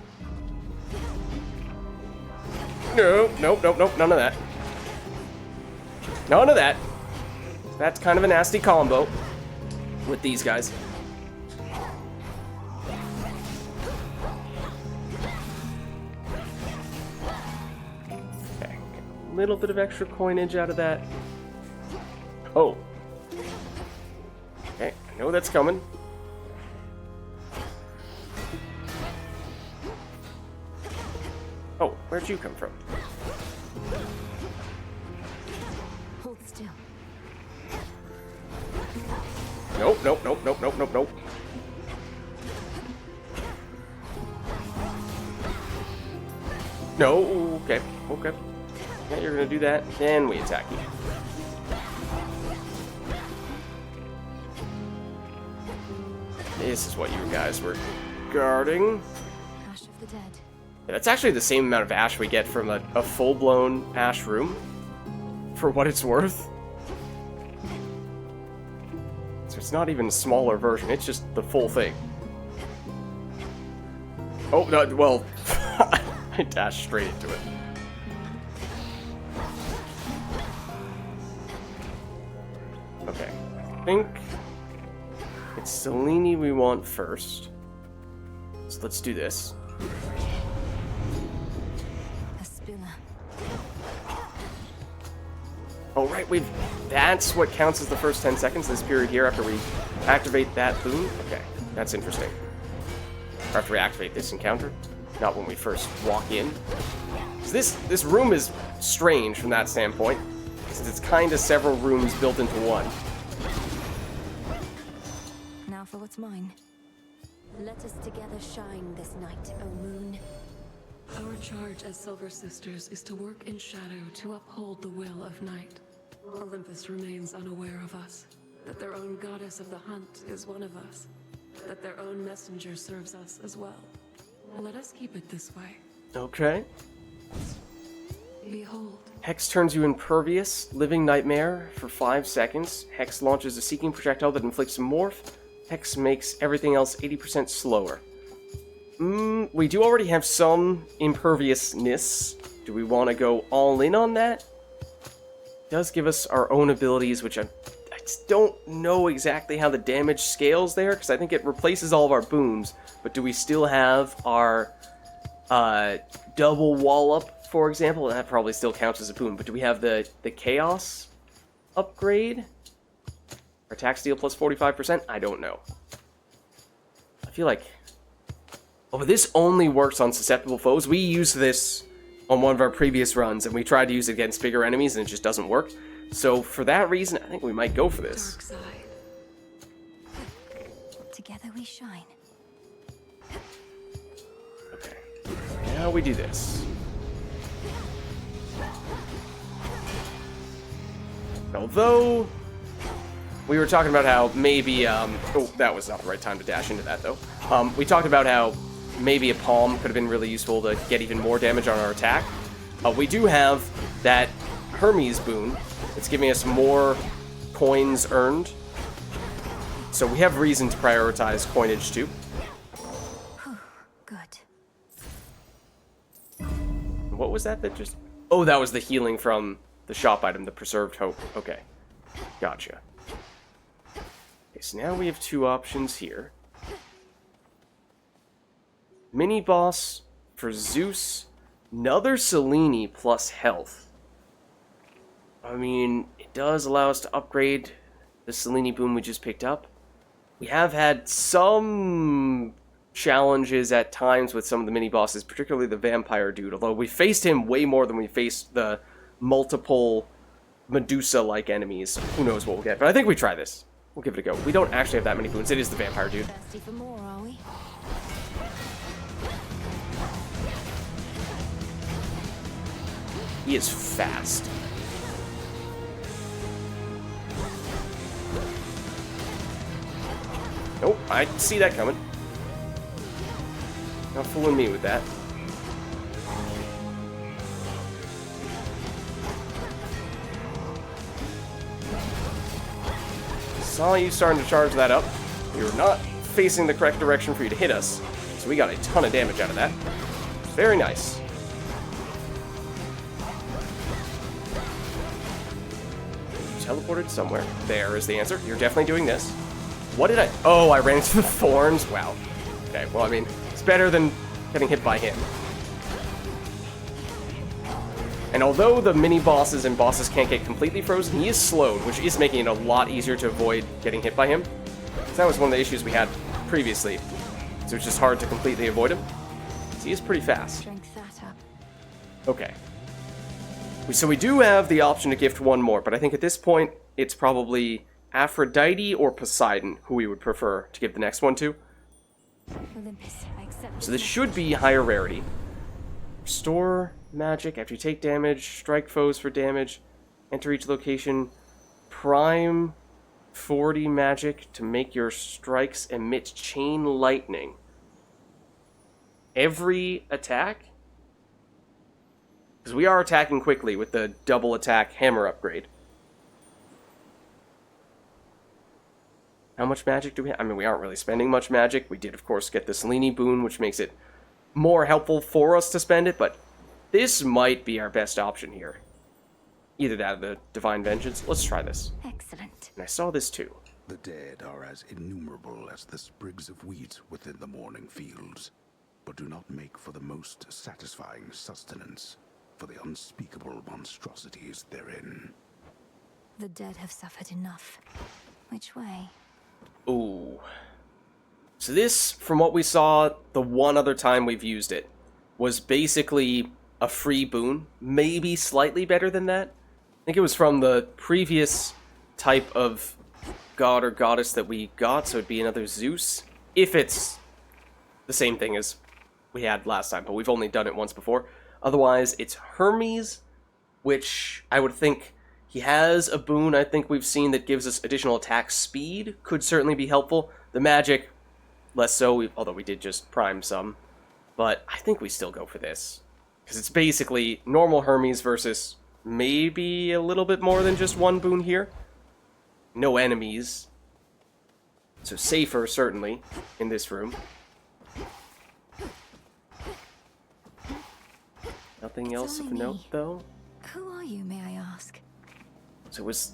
No, nope, nope, nope, none of that. None of that. That's kind of a nasty combo with these guys. Okay, a little bit of extra coinage out of that. Oh. Okay, I know that's coming. Oh, where'd you come from? Hold still. Nope, nope, nope, nope, nope, nope, nope. No, okay, okay. Yeah, you're gonna do that, then we attack you. This is what you guys were guarding. Ash of the dead. Yeah, that's actually the same amount of ash we get from a full-blown ash room, for what it's worth. So it's not even a smaller version, it's just the full thing. Oh, no, well, I dashed straight into it. Okay, I think it's Selene we want first. So let's do this. A spiller. Oh, right, that's what counts as the first 10 seconds, this period here, after we activate that boon? Okay, that's interesting. Or after we activate this encounter, not when we first walk in. So this room is strange from that standpoint, since it's kind of several rooms built into one. Now for what's mine. Let us together shine this night, O moon. Our charge as Silver Sisters is to work in shadow to uphold the will of night. Olympus remains unaware of us, that their own goddess of the hunt is one of us, that their own messenger serves us as well. Let us keep it this way. Okay. Behold. Hex turns you impervious, living nightmare for 5 seconds. Hex launches a seeking projectile that inflicts a morph. Hex makes everything else 80% slower. We do already have some imperviousness. Do we want to go all in on that? It does give us our own abilities, which I just don't know exactly how the damage scales there, because I think it replaces all of our boons. But do we still have our double wall up, for example? That probably still counts as a boon. But do we have the chaos upgrade? Our attack steal plus 45%? I don't know. I feel like... Oh, but this only works on susceptible foes. We used this on one of our previous runs, and we tried to use it against bigger enemies, and it just doesn't work. So, for that reason, I think we might go for this. Dark side. Together we shine. Okay. Now we do this. Although... we were talking about how maybe, oh, that was not the right time to dash into that, though. We talked about how maybe a palm could have been really useful to get even more damage on our attack. We do have that Hermes boon. It's giving us more coins earned. So we have reason to prioritize coinage, too. Good. What was that just... Oh, that was the healing from the shop item, the Preserved Hope. Okay. Gotcha. Okay, so now we have two options here. Mini-boss for Zeus. Another Selene plus health. I mean, it does allow us to upgrade the Selene boon we just picked up. We have had some challenges at times with some of the mini-bosses, particularly the vampire dude, although we faced him way more than we faced the multiple Medusa-like enemies. Who knows what we'll get, but I think we try this. We'll give it a go. We don't actually have that many boons. It is the vampire dude. Thirsty for more, are we? He is fast. Nope, I see that coming. Not fooling me with that. Saw you starting to charge that up. We were not facing the correct direction for you to hit us, so we got a ton of damage out of that. Very nice. Teleported somewhere. There is the answer. You're definitely doing this. What did I... Oh, I ran into the thorns? Wow. Okay, well, I mean, it's better than getting hit by him. And although the mini-bosses and bosses can't get completely frozen, he is slowed, which is making it a lot easier to avoid getting hit by him. So that was one of the issues we had previously. So it's just hard to completely avoid him. So he is pretty fast. Strength that up. Okay. So we do have the option to gift one more, but I think at this point, it's probably Aphrodite or Poseidon who we would prefer to give the next one to. Olympus, I accept. So this should be higher rarity. Restore magic after you take damage, strike foes for damage, enter each location, prime 40 magic to make your strikes emit chain lightning. Every attack? Because we are attacking quickly with the double attack hammer upgrade. How much magic do we have? I mean, we aren't really spending much magic. We did, of course, get the Selene boon, which makes it more helpful for us to spend it, but this might be our best option here. Either that or the Divine Vengeance. Let's try this. Excellent. And I saw this too. The dead are as innumerable as the sprigs of wheat within the morning fields, but do not make for the most satisfying sustenance for the unspeakable monstrosities therein. The dead have suffered enough. Which way? Ooh. So this, from what we saw the one other time we've used it, was basically a free boon. Maybe slightly better than that. I think it was from the previous type of god or goddess that we got, so it'd be another Zeus. If it's the same thing as we had last time, but we've only done it once before. Otherwise, it's Hermes, which I would think he has a boon I think we've seen that gives us additional attack speed. Could certainly be helpful. The magic, less so, although we did just prime some. But I think we still go for this. Because it's basically normal Hermes versus maybe a little bit more than just one boon here. No enemies. So safer, certainly, in this room. Nothing else of note, though. Who are you, may I ask? So it was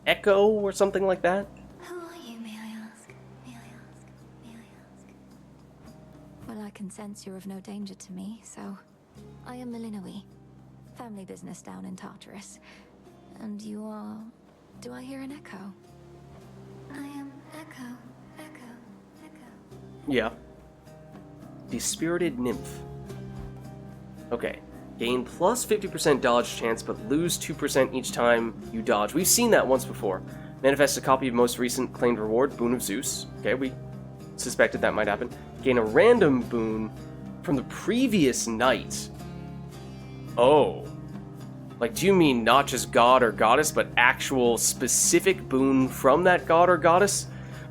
Echo or something like that? Who are you, may I ask? May I ask? May I ask? Well, I can sense you're of no danger to me, so... I am Melinoe. Family business down in Tartarus. And you are... Do I hear an echo? I am Echo. Echo. Echo. Yeah. Dispirited Nymph. Okay. Gain plus 50% dodge chance, but lose 2% each time you dodge. We've seen that once before. Manifest a copy of most recent claimed reward, Boon of Zeus. Okay, we suspected that might happen. Gain a random boon from the previous night. Oh. Like, do you mean not just god or goddess, but actual specific boon from that god or goddess?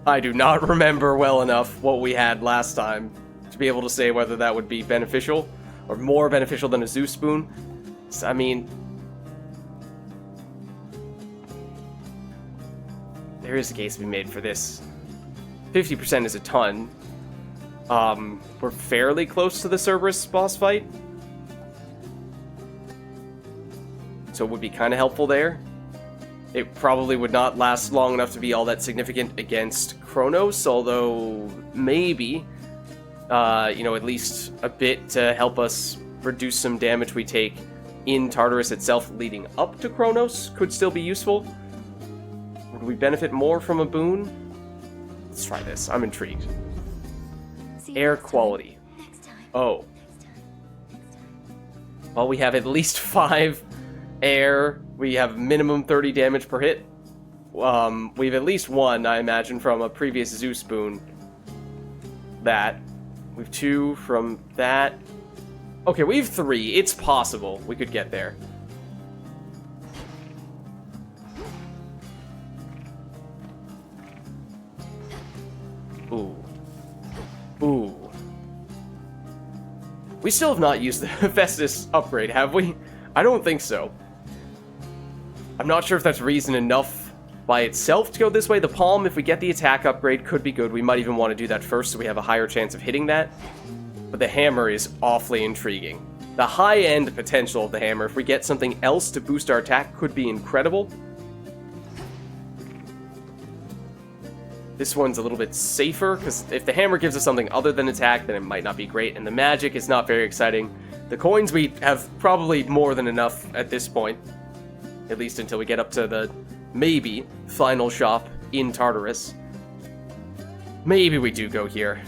I do not remember well enough what we had last time to be able to say whether that would be beneficial or more beneficial than a Zeus boon. So, I mean, there is a case to be made for this. 50% is a ton. We're fairly close to the Cerberus boss fight, so it would be kind of helpful there. It probably would not last long enough to be all that significant against Kronos, although maybe, at least a bit to help us reduce some damage we take in Tartarus itself leading up to Kronos could still be useful. Would we benefit more from a boon? Let's try this. I'm intrigued. Air quality. Oh. Well, we have at least 5 air. We have minimum 30 damage per hit. We've at least 1, I imagine, from a previous Zeus boon. That. We've 2 from that. Okay, we have 3. It's possible we could get there. Ooh. Ooh. We still have not used the Hephaestus upgrade, have we? I don't think so. I'm not sure if that's reason enough by itself to go this way. The palm, if we get the attack upgrade, could be good. We might even want to do that first so we have a higher chance of hitting that. But the hammer is awfully intriguing. The high-end potential of the hammer, if we get something else to boost our attack, could be incredible. This one's a little bit safer, because if the hammer gives us something other than attack, then it might not be great, and the magic is not very exciting. The coins we have probably more than enough at this point, at least until we get up to the, maybe, final shop in Tartarus. Maybe we do go here.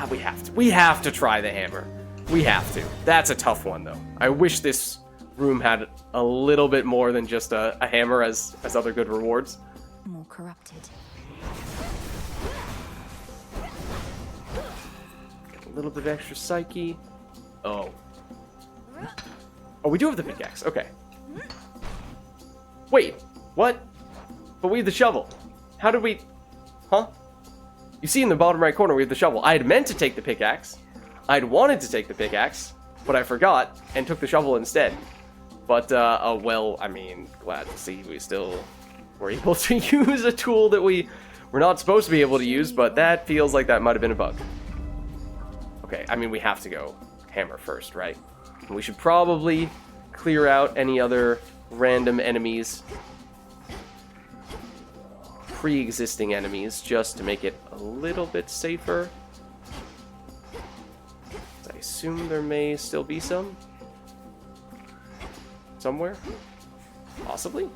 We have to. We have to try the hammer. We have to. That's a tough one, though. I wish this room had a little bit more than just a hammer as other good rewards. More corrupted. Get a little bit of extra psyche. Oh. Oh, we do have the pickaxe. Okay. Wait, what? But we have the shovel. How did we... Huh? You see in the bottom right corner we have the shovel. I had meant to take the pickaxe. I'd wanted to take the pickaxe, but I forgot and took the shovel instead. But, well, I mean, glad to see we still were able to use a tool that we were not supposed to be able to use, but that feels like that might have been a bug. Okay, I mean, we have to go hammer first, right? We should probably clear out any other random enemies, pre-existing enemies, just to make it a little bit safer. I assume there may still be some somewhere, possibly.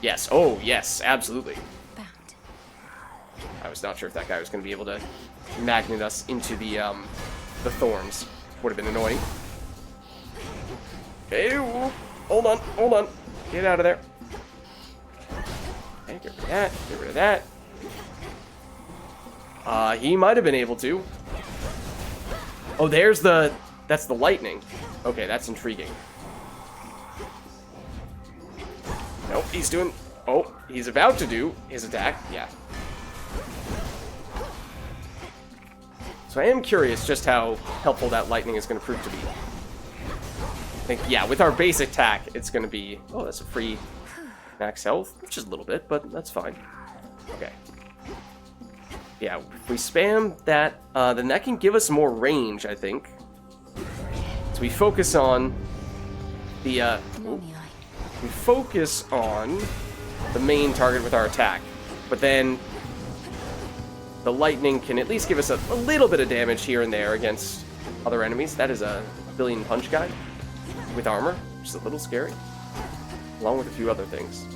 Yes. Oh, yes, absolutely. I was not sure if that guy was going to be able to magnet us into the thorns. Would have been annoying. Okay, hold on. Get out of there. Okay, get rid of that. Get rid of that. He might have been able to. Oh, that's the lightning. Okay, that's intriguing. Nope, he's about to do his attack. Yeah. So I am curious just how helpful that lightning is going to prove to be. I think, yeah, with our base attack, it's going to be... Oh, that's a free max health, which is a little bit, but that's fine. Okay. Yeah, if we spam that, then that can give us more range, I think. So we focus on the, we focus on the main target with our attack, but then the lightning can at least give us a little bit of damage here and there against other enemies. That is a billion punch guy with armor, which is a little scary, along with a few other things.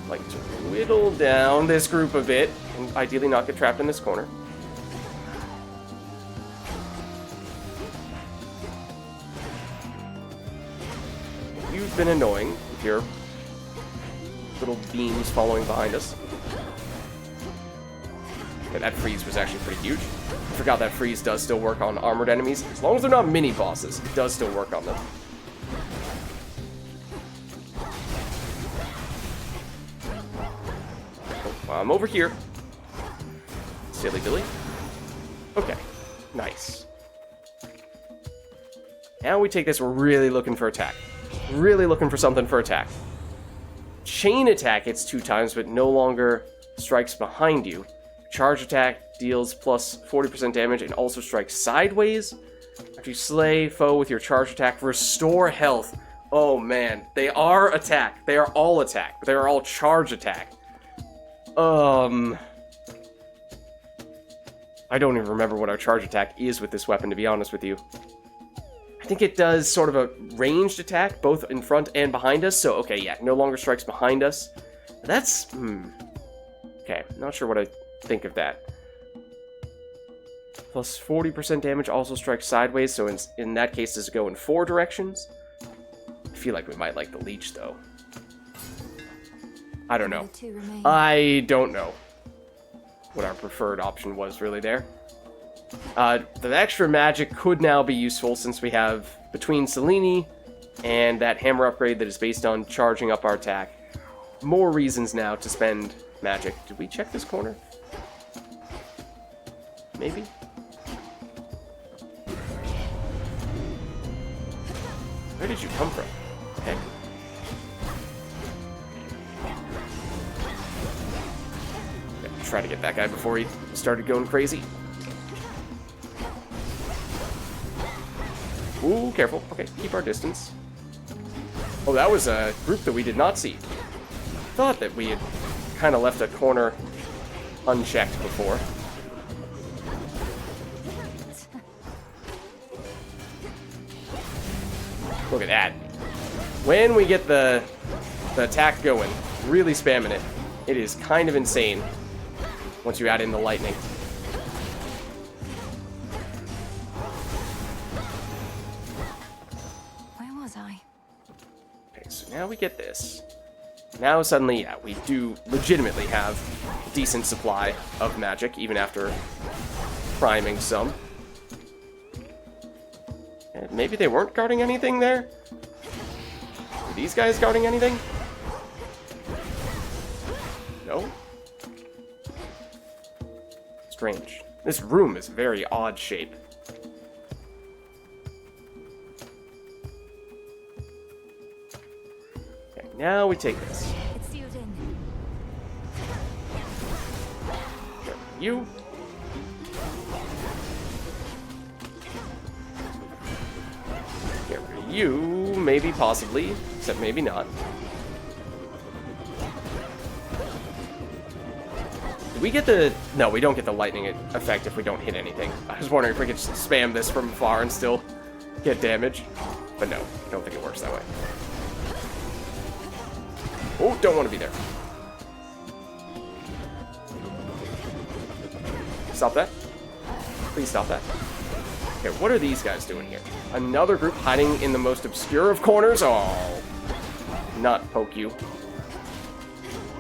Like to whittle down this group a bit and ideally not get trapped in this corner. You've been annoying with your little beams following behind us. Okay, that freeze was actually pretty huge. I forgot that freeze does still work on armored enemies. As long as they're not mini-bosses, it does still work on them. Oh, I'm over here. Silly Billy. Okay, nice. Now we take this, we're really looking for attack. Really looking for something for attack. Chain attack hits 2 times, but no longer strikes behind you. Charge attack deals plus 40% damage and also strikes sideways. After you slay foe with your charge attack, restore health. Oh man, they are attack. They are all attack. They are all charge attack. I don't even remember what our charge attack is with this weapon, to be honest with you. I think it does sort of a ranged attack, both in front and behind us. So, okay, yeah, no longer strikes behind us. That's, okay, not sure what I think of that. Plus 40% damage, also strikes sideways, so in that case, does it go in 4 directions? I feel like we might like the leech, though. I don't know. I don't know what our preferred option was really there. The extra magic could now be useful since we have, between Selene and that hammer upgrade that is based on charging up our attack, more reasons now to spend magic. Did we check this corner? Maybe? Where did you come from? Heck. Try to get that guy before he started going crazy. Ooh, careful. Okay, keep our distance. Oh, that was a group that we did not see. Thought that we had kind of left a corner unchecked before. Look at that. When we get the attack going, really spamming it, it is kind of insane once you add in the lightning. Where was I? Okay, so now we get this. Now suddenly, yeah, we do legitimately have a decent supply of magic, even after priming some. And maybe they weren't guarding anything there? Were these guys guarding anything? No? Strange. This room is very odd shape. Okay, now we take this. It's sealed in. You. Get rid of you, maybe, possibly, except maybe not. We get the... No, we don't get the lightning effect if we don't hit anything. I was wondering if we could just spam this from far and still get damage. But no, I don't think it works that way. Oh, don't want to be there. Stop that. Please stop that. Okay, what are these guys doing here? Another group hiding in the most obscure of corners? Oh. Not poke you.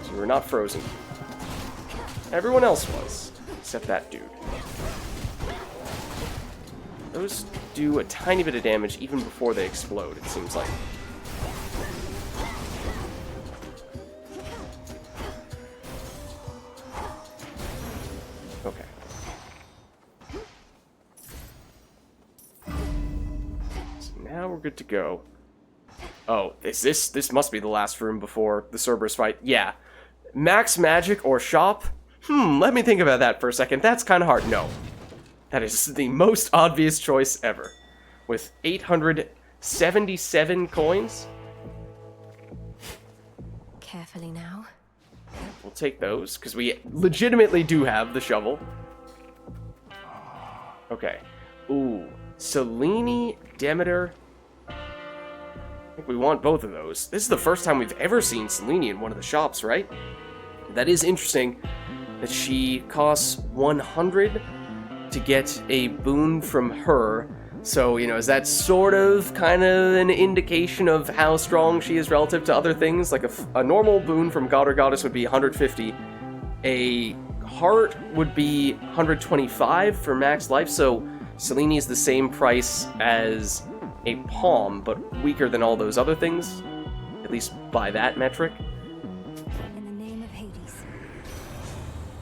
So we're not frozen. Everyone else was, except that dude. Those do a tiny bit of damage even before they explode, it seems like. Okay. So now we're good to go. Oh, this must be the last room before the Cerberus fight. Yeah. Max magic or shop? Let me think about that for a second. That's kind of hard. No. That is the most obvious choice ever. With 877 coins. Carefully now. We'll take those, because we legitimately do have the shovel. Okay. Ooh. Selene, Demeter. I think we want both of those. This is the first time we've ever seen Selene in one of the shops, right? That is interesting. That she costs 100 to get a boon from her So, you know, is that sort of kind of an indication of how strong she is relative to other things? Like a normal boon from God or Goddess would be 150. A heart would be 125 for max life, so Selene is the same price as a palm, but weaker than all those other things, at least by that metric. In the name of Hades.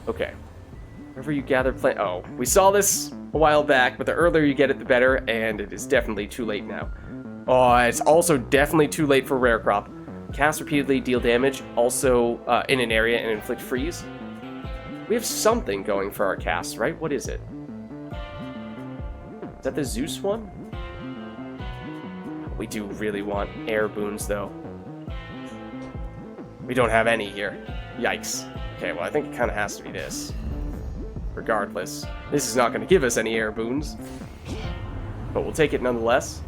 Okay. Wherever you gather plant... Oh, we saw this a while back, but the earlier you get it, the better, and it is definitely too late now. Oh, it's also definitely too late for Rare Crop. Cast repeatedly, deal damage, also in an area, and inflict freeze. We have something going for our cast, right? What is it? Is that the Zeus one? We do really want air boons, though. We don't have any here. Yikes. Okay, well, I think it kind of has to be this. Regardless, this is not going to give us any air boons, but we'll take it nonetheless.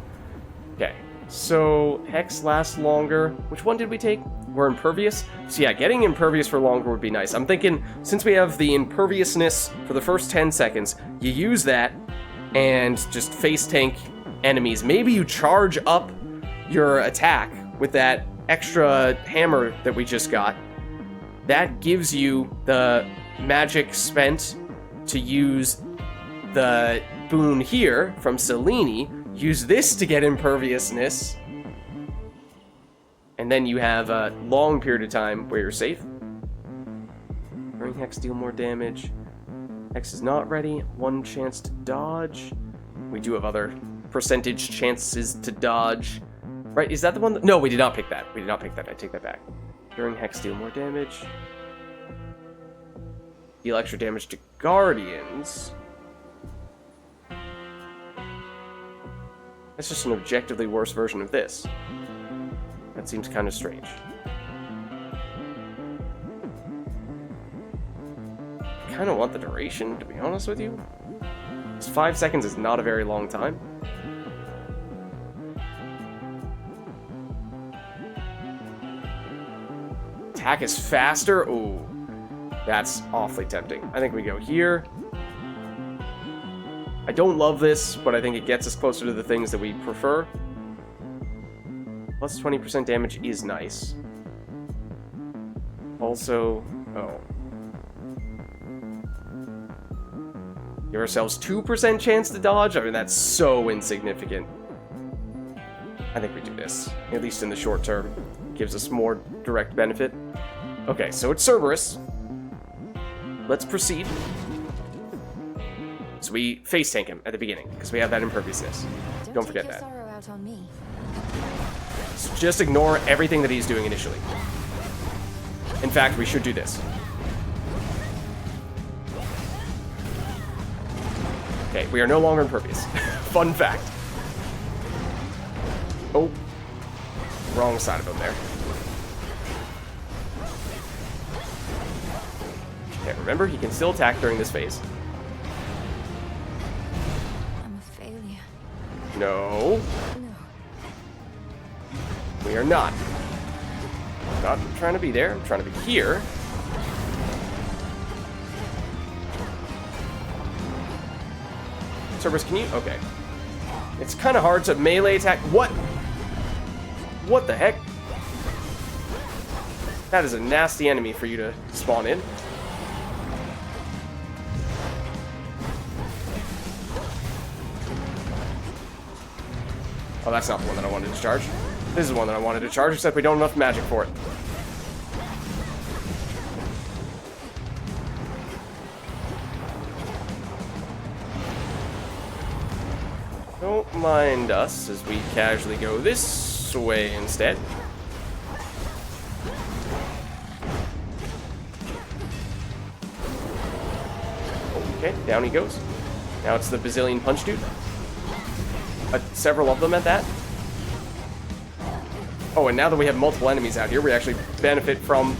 Okay, so Hex lasts longer. Which one did we take? We're Impervious. So yeah, getting Impervious for longer would be nice. I'm thinking, since we have the Imperviousness for the first 10 seconds, you use that and just face tank enemies. Maybe you charge up your attack with that extra hammer that we just got. That gives you the magic spent to use the boon here from Selene. Use this to get Imperviousness. And then you have a long period of time where you're safe. During Hex, deal more damage. Hex is not ready. 1 chance to dodge. We do have other percentage chances to dodge. Right, is that the one? No, we did not pick that. We did not pick that. I take that back. During Hex, deal more damage. Deal extra damage to Guardians. That's just an objectively worse version of this. That seems kind of strange. I kind of want the duration, to be honest with you. 5 seconds is not a very long time. Attack is faster. Ooh, that's awfully tempting. I think we go here. I don't love this, but I think it gets us closer to the things that we prefer. Plus 20% damage is nice. Also, oh. Give ourselves 2% chance to dodge? I mean, that's so insignificant. I think we do this, at least in the short term. Gives us more direct benefit. Okay, so it's Cerberus. Let's proceed. So we face tank him at the beginning, because we have that Imperviousness. Don't forget that. Sorrow out on me. So just ignore everything that he's doing initially. In fact, we should do this. Okay, we are no longer Impervious. Fun fact. Oh. Wrong side of him there. Okay, remember, he can still attack during this phase. I'm a failure. No. No. We are not. I'm not trying to be there. I'm trying to be here. Cerberus, can you? Okay. It's kind of hard to melee attack. What? What the heck? That is a nasty enemy for you to spawn in. Oh, that's not the one that I wanted to charge. This is the one that I wanted to charge, except we don't have enough magic for it. Don't mind us as we casually go this way instead. Okay, down he goes. Now it's the bazillion punch dude. Several of them at that. Oh, and now that we have multiple enemies out here, we actually benefit from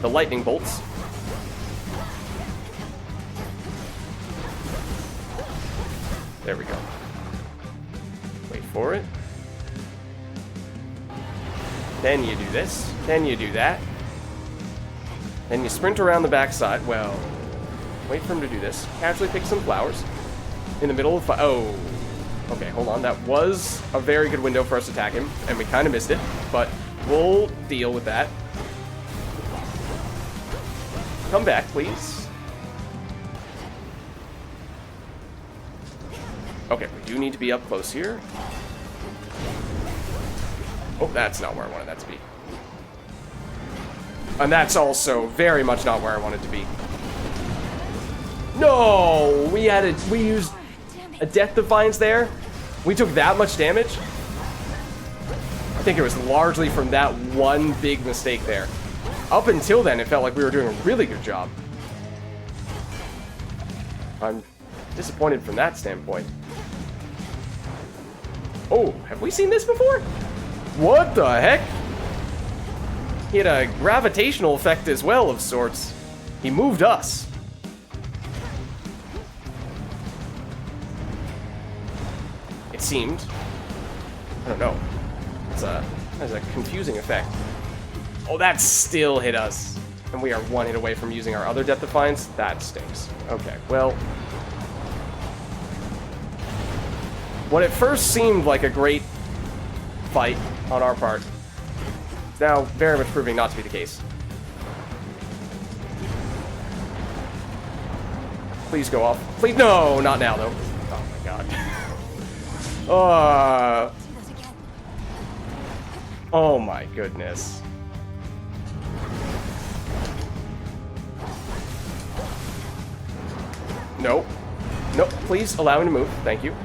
the lightning bolts. There we go. Wait for it. Then you do this. Then you do that. Then you sprint around the backside. Well, wait for him to do this. Casually pick some flowers. In the middle of... Oh. Okay, hold on. That was a very good window for us to attack him, and we kind of missed it, but we'll deal with that. Come back, please. Okay, we do need to be up close here. Oh, that's not where I wanted that to be. And that's also very much not where I wanted to be. No! We used a Death Defiance there. We took that much damage. I think it was largely from that one big mistake there. Up until then, it felt like we were doing a really good job. I'm disappointed from that standpoint. Oh, have we seen this before? What the heck? He had a gravitational effect as well, of sorts. He moved us. It seemed. I don't know. It's a confusing effect. Oh, that still hit us. And we are one hit away from using our other Death Defiance? That stinks. Okay, well. What at first seemed like a great fight on our part, it's now very much proving not to be the case. Please go off. Please, no, not now though. Oh my god. Oh my goodness. Nope. Nope, please allow me to move. Thank you.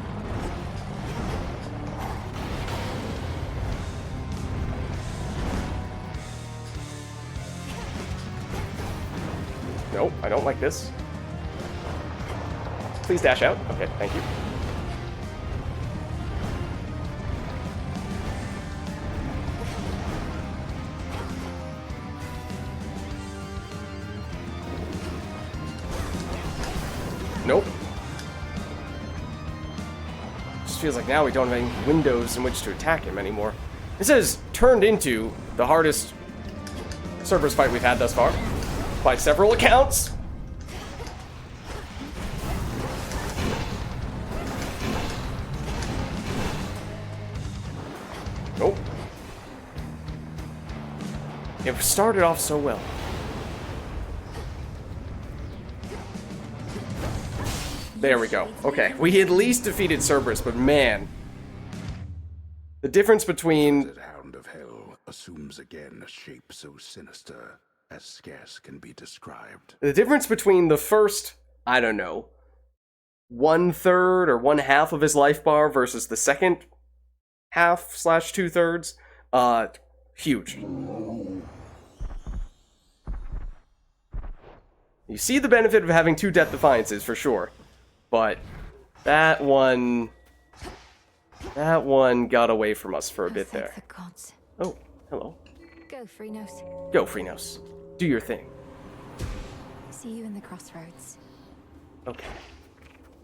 Nope, I don't like this. Please dash out. Okay, thank you. Nope. Just feels like now we don't have any windows in which to attack him anymore. This has turned into the hardest Cerberus fight we've had thus far, by several accounts. Nope. It started off so well. There we go. Okay, we at least defeated Cerberus, but man, the difference between The Hound of Hell assumes again a shape so sinister as scarce can be described. the difference between the first, I don't know, 1/3 or 1/2 of his life bar versus the second half / 2/3, huge. You see the benefit of having 2 Death Defiances for sure, but that one got away from us for a bit there. Thank the gods. Oh, hello. Go, Freenos. Go, Freenos. Do your thing. See you in the crossroads. Okay.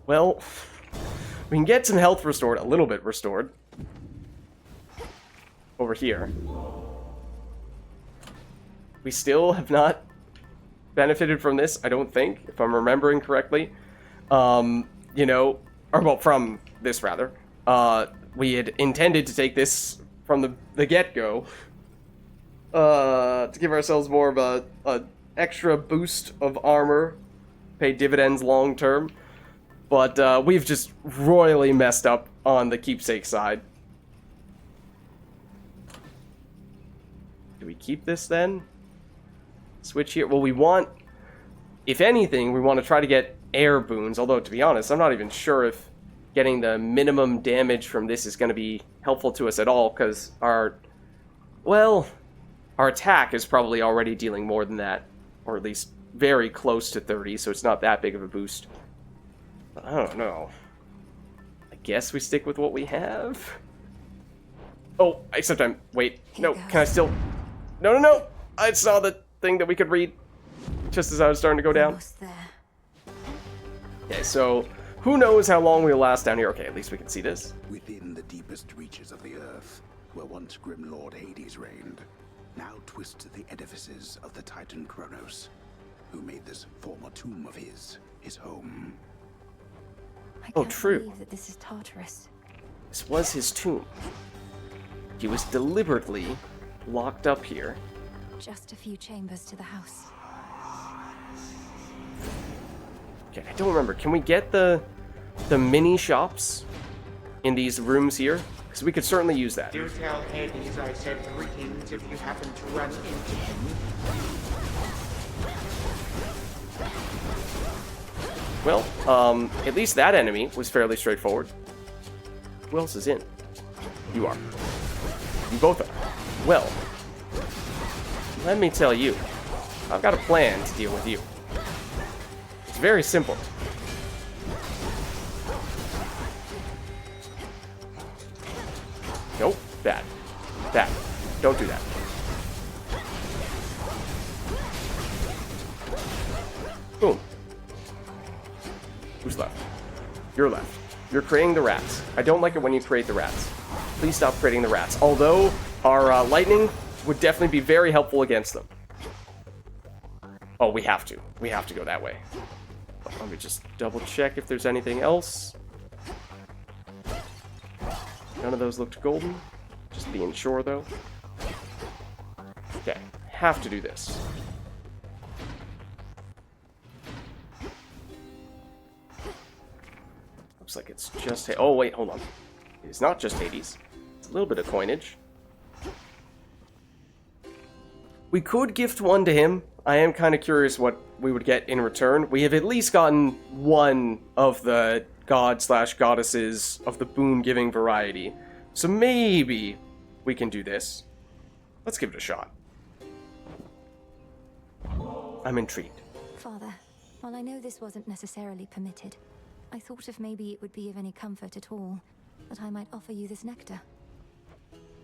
Well, we can get some health restored, a little bit restored. Over here. We still have not benefited from this, I don't think, if I'm remembering correctly. You know, or well, from this rather. We had intended to take this from the get-go. To give ourselves more of a extra boost of armor, pay dividends long term, but we've just royally messed up on the keepsake side. Do we keep this then? Switch here? Well, we want, if anything, we want to try to get air boons, although to be honest, I'm not even sure if getting the minimum damage from this is going to be helpful to us at all, because our attack is probably already dealing more than that, or at least very close to 30, so it's not that big of a boost. But I don't know. I guess we stick with what we have? Oh, except wait, no, can I still... No! I saw the thing that we could read just as I was starting to go down. Almost there. Okay, so who knows how long we'll last down here. Okay, at least we can see this. Within the deepest reaches of the earth, where once grim Lord Hades reigned, now twist the edifices of the Titan Kronos, who made this former tomb of his home. I Oh, can't true. believe that this is Tartarus. This was his tomb. He was deliberately locked up here. Just a few chambers to the house. Okay, I don't remember. Can we get the mini shops in these rooms here? Because we could certainly use that. Do tell Hades I said greetings if you happen to run into him. Well, at least that enemy was fairly straightforward. Who else is in? You are. You both are. Well, let me tell you, I've got a plan to deal with you. It's very simple. Nope, bad. Bad. Don't do that. Boom. Who's left? You're left. You're creating the rats. I don't like it when you create the rats. Please stop creating the rats. Although, our lightning would definitely be very helpful against them. Oh, we have to. We have to go that way. Let me just double check if there's anything else. None of those looked golden. Just being sure, though. Okay, have to do this. Looks like it's just... Oh, wait, hold on. It is not just Hades. It's a little bit of coinage. We could gift one to him. I am kind of curious what we would get in return. We have at least gotten one of the god/goddesses of the boon-giving variety. So maybe we can do this. Let's give it a shot. I'm intrigued. Father, while I know this wasn't necessarily permitted, I thought if maybe it would be of any comfort at all, that I might offer you this nectar.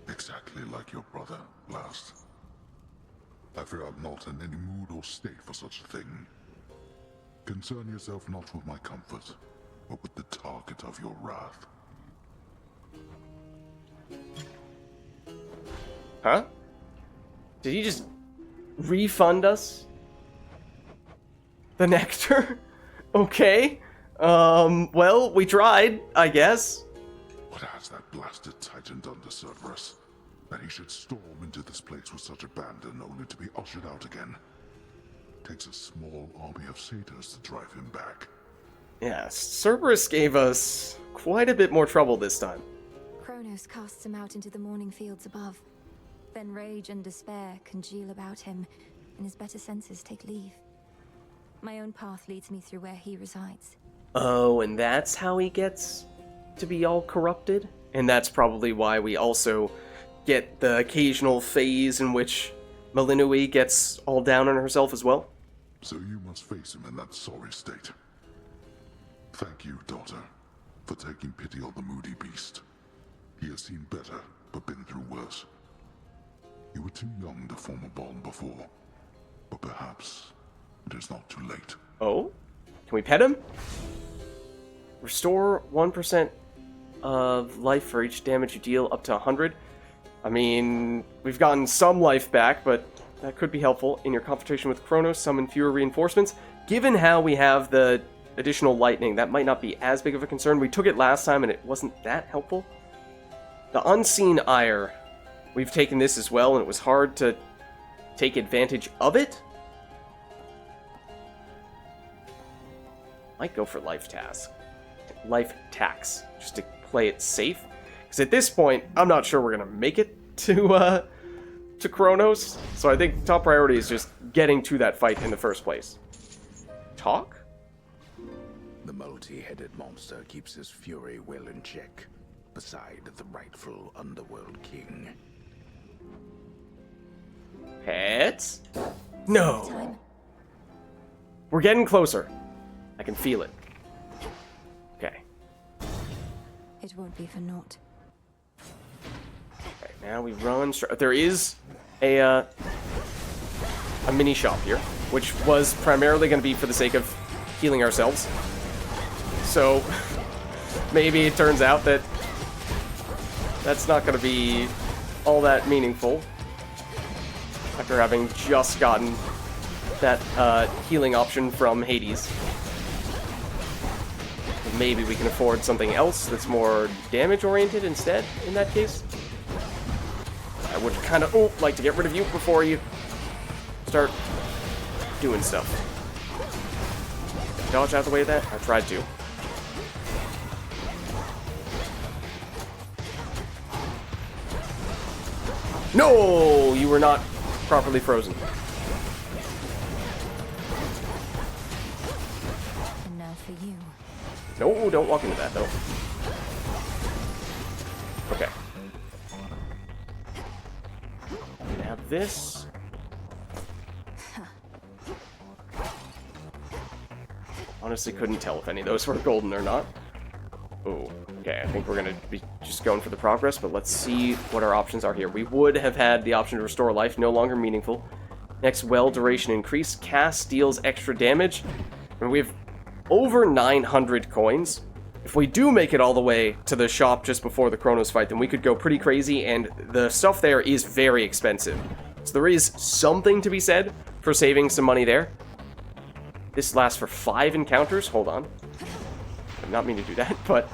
Exactly like your brother last. I fear I'm not in any mood or state for such a thing. Concern yourself not with my comfort, but with the target of your wrath. Huh? Did he just refund us the nectar? Okay. Well, we tried, I guess. What has that blasted titan done to Cerberus? That he should storm into this place with such abandon only to be ushered out again. Takes a small army of satyrs to drive him back. Yeah, Cerberus gave us quite a bit more trouble this time. Kronos casts him out into the morning fields above. Then rage and despair congeal about him, and his better senses take leave. My own path leads me through where he resides. Oh, and that's how he gets to be all corrupted? And that's probably why we also get the occasional phase in which Malinui gets all down on herself as well? So you must face him in that sorry state. Thank you, daughter, for taking pity on the moody beast. He has seen better, but been through worse. You were too young to form a bond before, but perhaps it is not too late. Oh? Can we pet him? Restore 1% of life for each damage you deal up to 100. I mean, we've gotten some life back, but that could be helpful. In your confrontation with Kronos, summon fewer reinforcements. Given how we have the additional lightning, that might not be as big of a concern. We took it last time and it wasn't that helpful. The Unseen Ire. We've taken this as well, and it was hard to take advantage of it. Might go for life tax, just to play it safe. Because at this point, I'm not sure we're gonna make it to Kronos. So I think top priority is just getting to that fight in the first place. Talk? The multi-headed monster keeps his fury well in check, beside the rightful underworld king. Pets? No. We're getting closer. I can feel it. Okay. It won't be for naught. Okay, now we run. There is a mini shop here, which was primarily going to be for the sake of healing ourselves. So maybe it turns out that that's not going to be all that meaningful after having just gotten that healing option from Hades. maybe we can afford something else that's more damage-oriented instead, in that case. I would kind of like to get rid of you before you start doing stuff. Dodge out of the way of that? I tried to. No! You were not properly frozen. And now for you. No, don't walk into that, though. Okay. We have this. Honestly, couldn't tell if any of those were golden or not. Oh, okay, I think we're gonna be just going for the progress, but let's see what our options are here. We would have had the option to restore life, no longer meaningful. Next, well duration increase. Cast deals extra damage. And we have over 900 coins. If we do make it all the way to the shop just before the Chronos fight, then we could go pretty crazy, and the stuff there is very expensive. So there is something to be said for saving some money there. This lasts for 5 encounters. Hold on. I did not mean to do that, but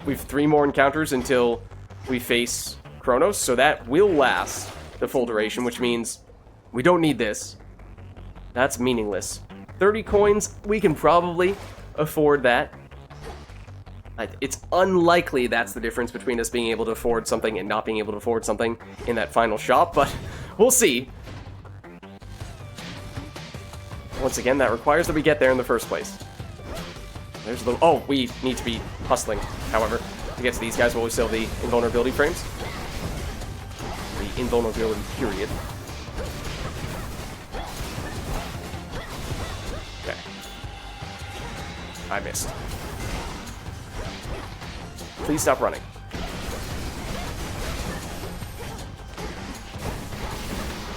we have 3 more encounters until we face Chronos, so that will last the full duration, which means we don't need this. That's meaningless. 30 coins, we can probably afford that. It's unlikely that's the difference between us being able to afford something and not being able to afford something in that final shop, but we'll see. Once again, that requires that we get there in the first place. There's a little... Oh, we need to be hustling, however, to get to these guys while we still have the invulnerability frames. The invulnerability period. Okay. I missed. Please stop running.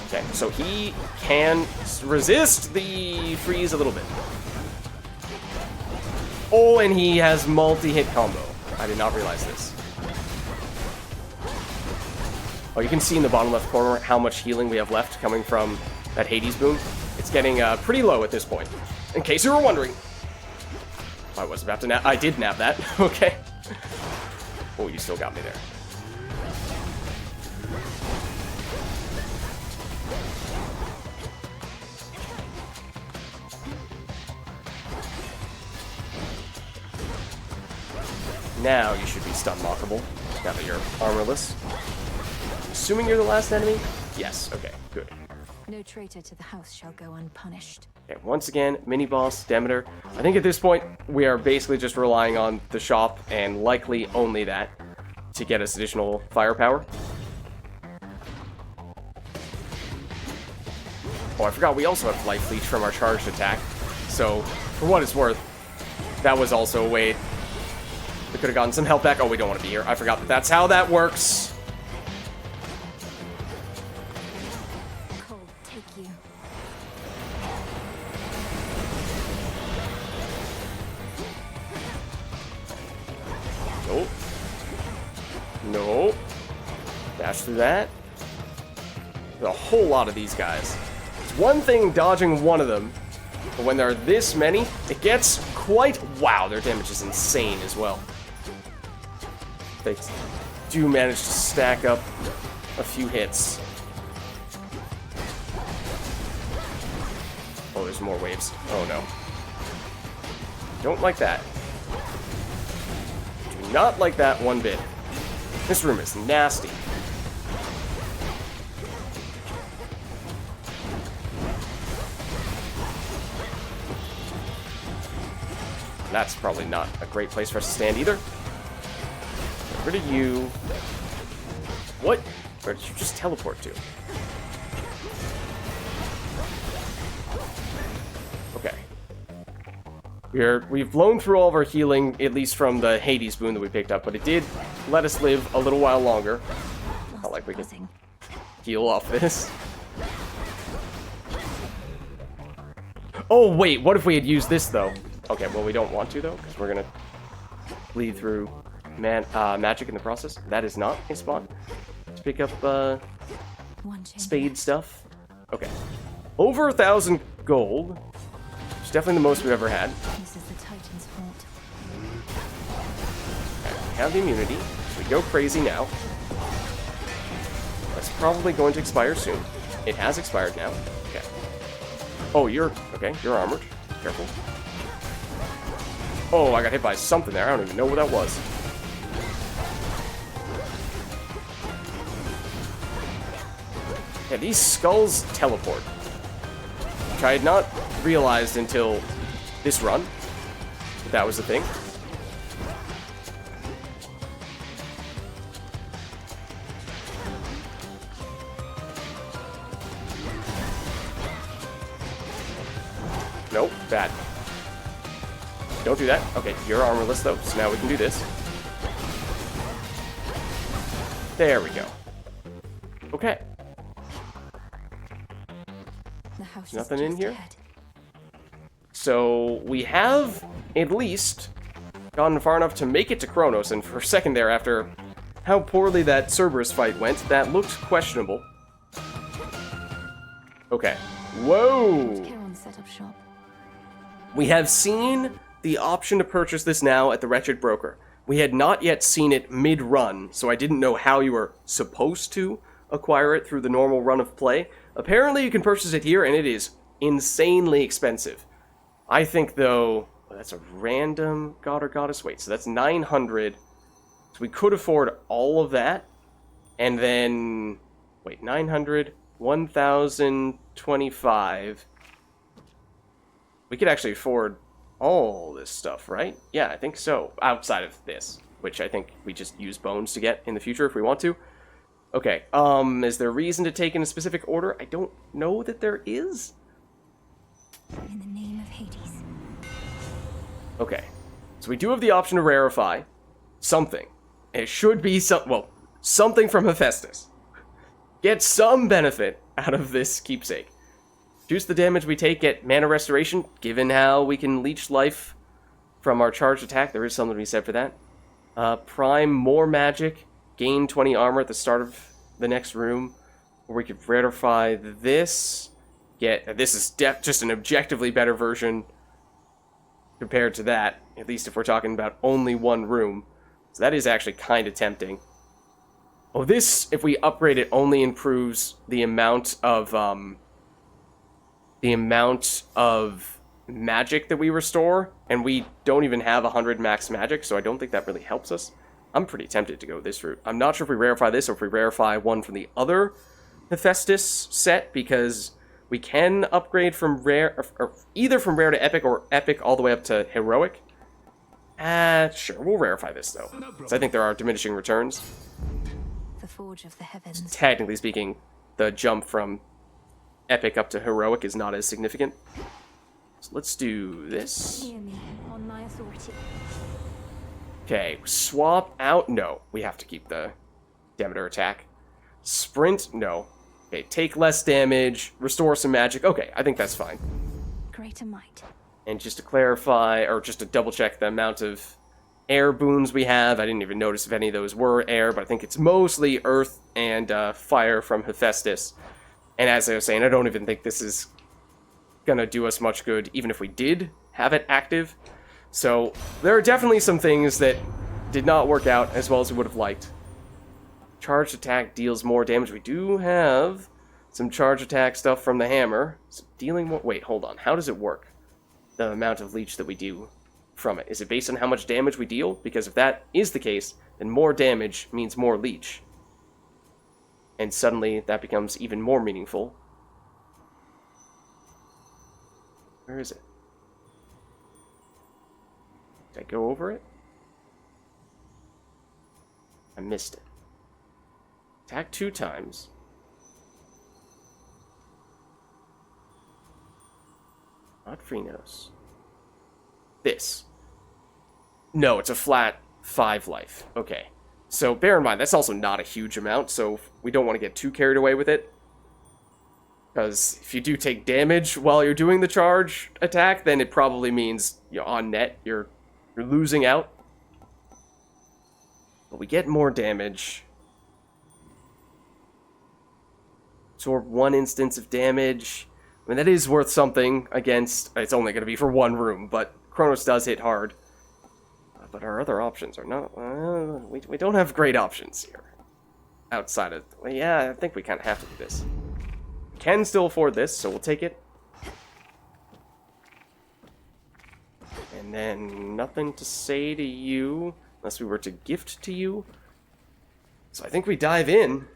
Okay, so he can resist the freeze a little bit. Oh, and he has multi-hit combo. I did not realize this. Oh, you can see in the bottom left corner how much healing we have left coming from that Hades boon. It's getting pretty low at this point. In case you were wondering. I was about to nap. I did nap that. Okay. Oh, you still got me there. Now you should be stun lockable, now that you're armorless. Assuming you're the last enemy? Yes, okay, good. No traitor to the house shall go unpunished. Okay, once again, mini-boss, Demeter. I think at this point, we are basically just relying on the shop, and likely only that, to get us additional firepower. Oh, I forgot we also have Life Leech from our charged attack. So, for what it's worth, that was also a way we could have gotten some health back. Oh, we don't want to be here. I forgot that that's how that works. Cold, take you. Nope. Nope. Dash through that. There's a whole lot of these guys. It's one thing dodging one of them, but when there are this many, it gets quite... Wow, their damage is insane as well. They do manage to stack up a few hits. Oh, there's more waves. Oh, no. Don't like that. Do not like that one bit. This room is nasty. That's probably not a great place for us to stand either. Get rid of you. What? Where did you just teleport to? Okay. We've blown through all of our healing, at least from the Hades boon that we picked up, but it did let us live a little while longer. Not like we can heal off this. Oh, wait, what if we had used this, though? Okay, well, we don't want to, though, because we're going to bleed through magic in the process. That is not a spot to pick up spade stuff. Okay. Over 1,000 gold. It's definitely the most we've ever had. This is the Titan's fault. have the immunity. We go crazy now. That's probably going to expire soon. It has expired now. Okay. Oh, you're armored. Careful. Oh, I got hit by something there. I don't even know what that was. Yeah, these skulls teleport. Which I had not realized until this run. That was the thing. Nope, bad. Don't do that. Okay, you're armorless though, so now we can do this. There we go. Okay. The house Nothing is in just here? ahead. So we have at least gotten far enough to make it to Kronos, and for a second there, after how poorly that Cerberus fight went, that looked questionable. Okay. Whoa! Charon set up shop. We have seen the option to purchase this now at the Wretched Broker. We had not yet seen it mid-run, so I didn't know how you were supposed to acquire it through the normal run of play. Apparently you can purchase it here, and it is insanely expensive. I think, though, that's a random god or goddess. Wait, so that's 900. So we could afford all of that, and then, wait, 900, 1,025. We could actually afford all this stuff, right? Yeah, I think so. Outside of this, which I think we just use bones to get in the future if we want to. Okay, is there reason to take in a specific order? I don't know that there is. In the name of Hades. Okay, so we do have the option to rarefy something. It should be something from Hephaestus. Get some benefit out of this keepsake. Reduce the damage we take, get mana restoration, given how we can leech life from our charged attack. There is something to be said for that. Prime more magic, gain 20 armor at the start of the next room. Or we could rarefy this. This is just an objectively better version compared to that, at least if we're talking about only one room. So that is actually kind of tempting. Oh, this, if we upgrade it, only improves the amount of magic that we restore, and we don't even have 100 max magic, so I don't think that really helps us. I'm pretty tempted to go this route. I'm not sure if we rarefy this or if we rarefy one from the other Hephaestus set, because we can upgrade from rare, or either from rare to epic or epic all the way up to heroic. Sure, we'll rarefy this though, because I think there are diminishing returns. The Forge of the Heavens. Technically speaking, the jump from epic up to heroic is not as significant. So let's do this. Hear me on my authority. Okay, swap out. No, we have to keep the Demeter attack. Sprint, no. Okay, take less damage, restore some magic. Okay, I think that's fine. Greater might. And just to clarify, or just to double check the amount of air boons we have, I didn't even notice if any of those were air, but I think it's mostly earth and fire from Hephaestus. And as I was saying, I don't even think this is gonna do us much good, even if we did have it active. So there are definitely some things that did not work out as well as we would have liked. Charged attack deals more damage. We do have some charge attack stuff from the hammer. So dealing more... Wait, hold on. How does it work? The amount of leech that we do from it. Is it based on how much damage we deal? Because if that is the case, then more damage means more leech. And suddenly that becomes even more meaningful. Where is it? Did I go over it? I missed it. Attack 2 times. Not Phrenos. This. No, it's a flat 5 life. Okay. So bear in mind, that's also not a huge amount, so we don't want to get too carried away with it. Because if you do take damage while you're doing the charge attack, then it probably means, you know, on net, you're losing out. But we get more damage. Absorb 1 instance of damage. I mean, that is worth something against... It's only going to be for 1 room, but Kronos does hit hard. But our other options are not... we don't have great options here. Outside of... Well, yeah, I think we kind of have to do this. We can still afford this, so we'll take it. And then nothing to say to you, unless we were to gift to you. So I think we dive in.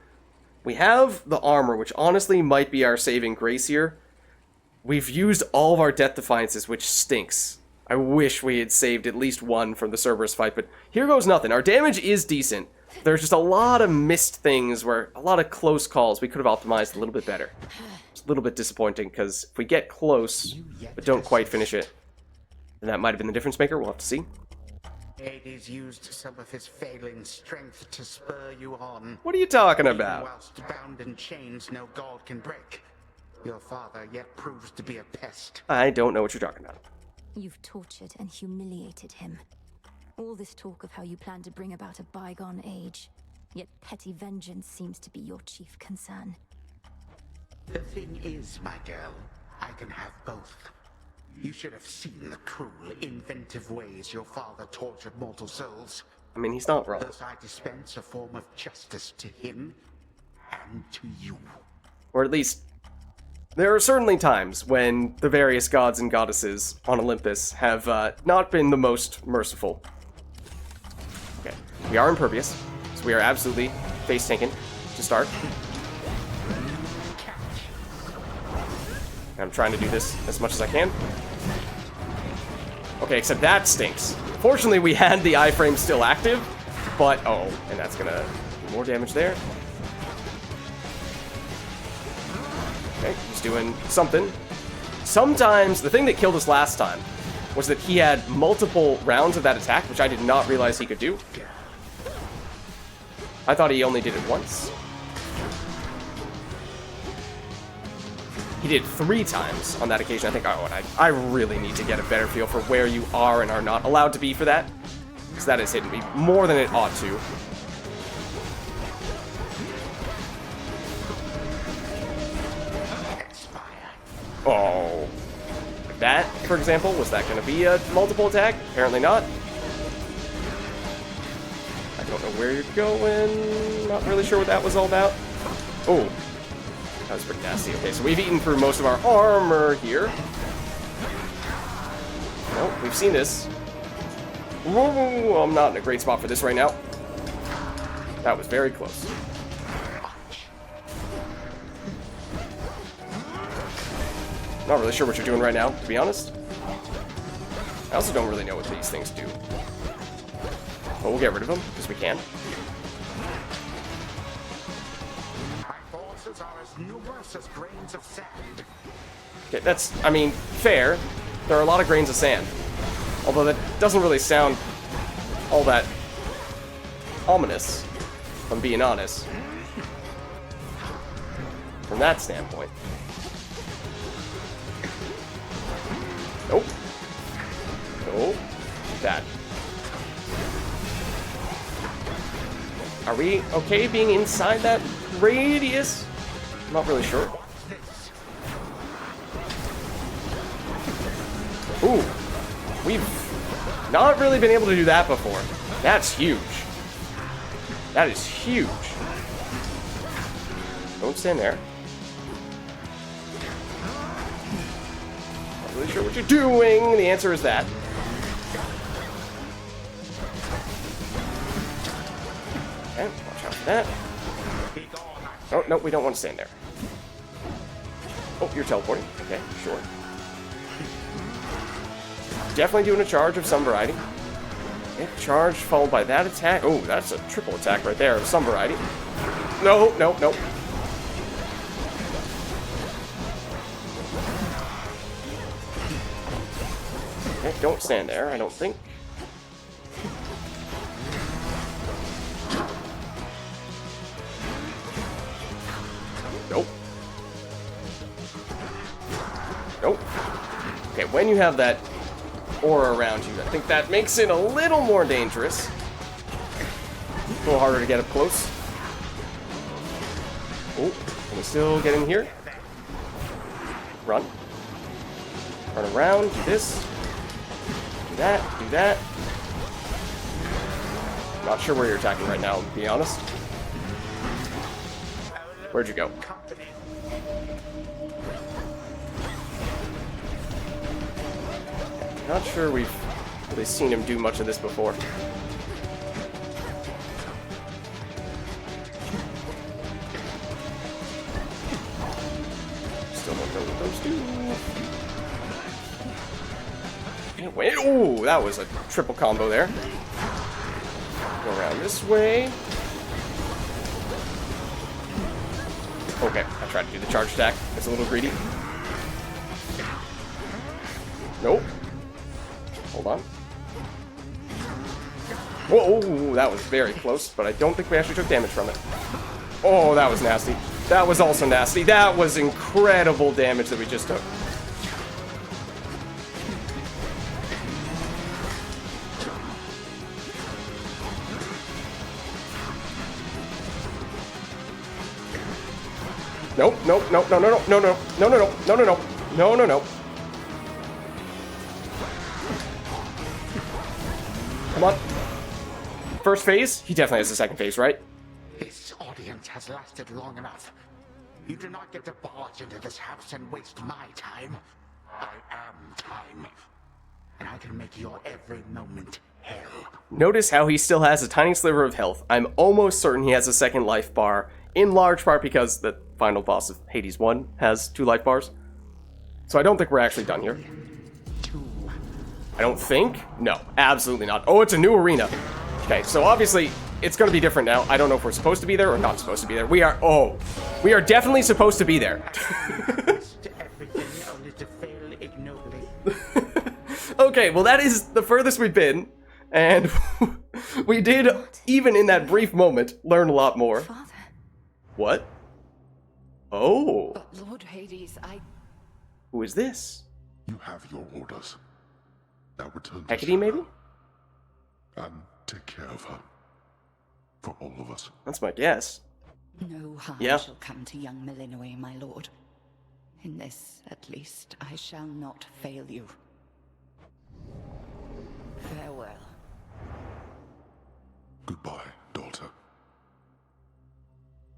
We have the armor, which honestly might be our saving grace here. We've used all of our Death Defiances, which stinks. I wish we had saved at least one from the Cerberus fight, but here goes nothing. Our damage is decent. There's just a lot of missed things, where a lot of close calls we could have optimized a little bit better. It's a little bit disappointing, because if we get close, but don't quite finish it, then that might have been the difference maker. We'll have to see. Hades used some of his failing strength to spur you on. What are you talking Even about? whilst bound in chains no god can break. Your father yet proves to be a pest. I don't know what you're talking about. You've tortured and humiliated him. All this talk of how you plan to bring about a bygone age, yet petty vengeance seems to be your chief concern. The thing is, my girl, I can have both. You should have seen the cruel, inventive ways your father tortured mortal souls. I mean, he's not wrong. Thus I dispense a form of justice to him and to you. Or at least, there are certainly times when the various gods and goddesses on Olympus have not been the most merciful. Okay, we are impervious, so we are absolutely face tanking to start. I'm trying to do this as much as I can. Okay, except that stinks. Fortunately, we had the iframe still active, but oh, and that's gonna do more damage there. Okay, he's doing something. Sometimes, the thing that killed us last time was that he had multiple rounds of that attack, which I did not realize he could do. I thought he only did it once. He did 3 times on that occasion. I think, oh, and I really need to get a better feel for where you are and are not allowed to be for that. Because that has hit me more than it ought to. Oh. Like that, for example, was that going to be a multiple attack? Apparently not. I don't know where you're going. Not really sure what that was all about. Oh. That was pretty nasty. Okay, so we've eaten through most of our armor here. Nope, we've seen this. Whoa, I'm not in a great spot for this right now. That was very close. Not really sure what you're doing right now, to be honest. I also don't really know what these things do. But we'll get rid of them, because we can. Are as numerous as grains of sand. Okay, that's, I mean, fair. There are a lot of grains of sand. Although that doesn't really sound all that ominous, if I'm being honest. From that standpoint. Nope. Nope. That. Are we okay being inside that radius? I'm not really sure. Ooh. We've not really been able to do that before. That's huge. That is huge. Don't stand there. Not really sure what you're doing. The answer is that. Okay, watch out for that. Oh, no, we don't want to stand there. Oh, you're teleporting. Okay, sure. Definitely doing a charge of some variety. Okay, charge followed by that attack. Oh, that's a triple attack right there of some variety. No, no, no. Okay, don't stand there, I don't think. Nope. Nope. Okay, when you have that aura around you, I think that makes it a little more dangerous. A little harder to get up close. Oh, can we still get in here? Run. Run around, do this. Do that, do that. Not sure where you're attacking right now, to be honest. Where'd you go? Not sure we've really seen him do much of this before. Still don't know what those do. Wait, ooh, that was a triple combo there. Go around this way. Okay, I tried to do the charge attack. It's a little greedy. Nope. Hold on. Whoa, that was very close, but I don't think we actually took damage from it. Oh, that was nasty. That was also nasty. That was incredible damage that we just took. Nope, nope, nope, no, no, no, no, no, no, no, no, no, no, no, no, no, no. Come on. First phase? He definitely has the second phase, right? This audience has lasted long enough. You do not get to barge into this house and waste my time. I am time. And I can make your every moment hell. Notice how he still has a tiny sliver of health. I'm almost certain he has a second life bar, in large part because the final boss of Hades 1 has 2 life bars. So I don't think we're actually done here. I don't think? No, absolutely not. Oh, it's a new arena. Okay, so obviously it's going to be different now. I don't know if we're supposed to be there or not supposed to be there. We are definitely supposed to be there. Okay, well that is the furthest we've been. And we did, even in that brief moment, learn a lot more. Father. What? Oh. But Lord Hades, Who is this? You have your orders. Now return to Hecate, maybe? and take care of her. For all of us. That's my guess. No harm shall come to young Malinois, my lord. In this, at least, I shall not fail you. Farewell. Goodbye, daughter.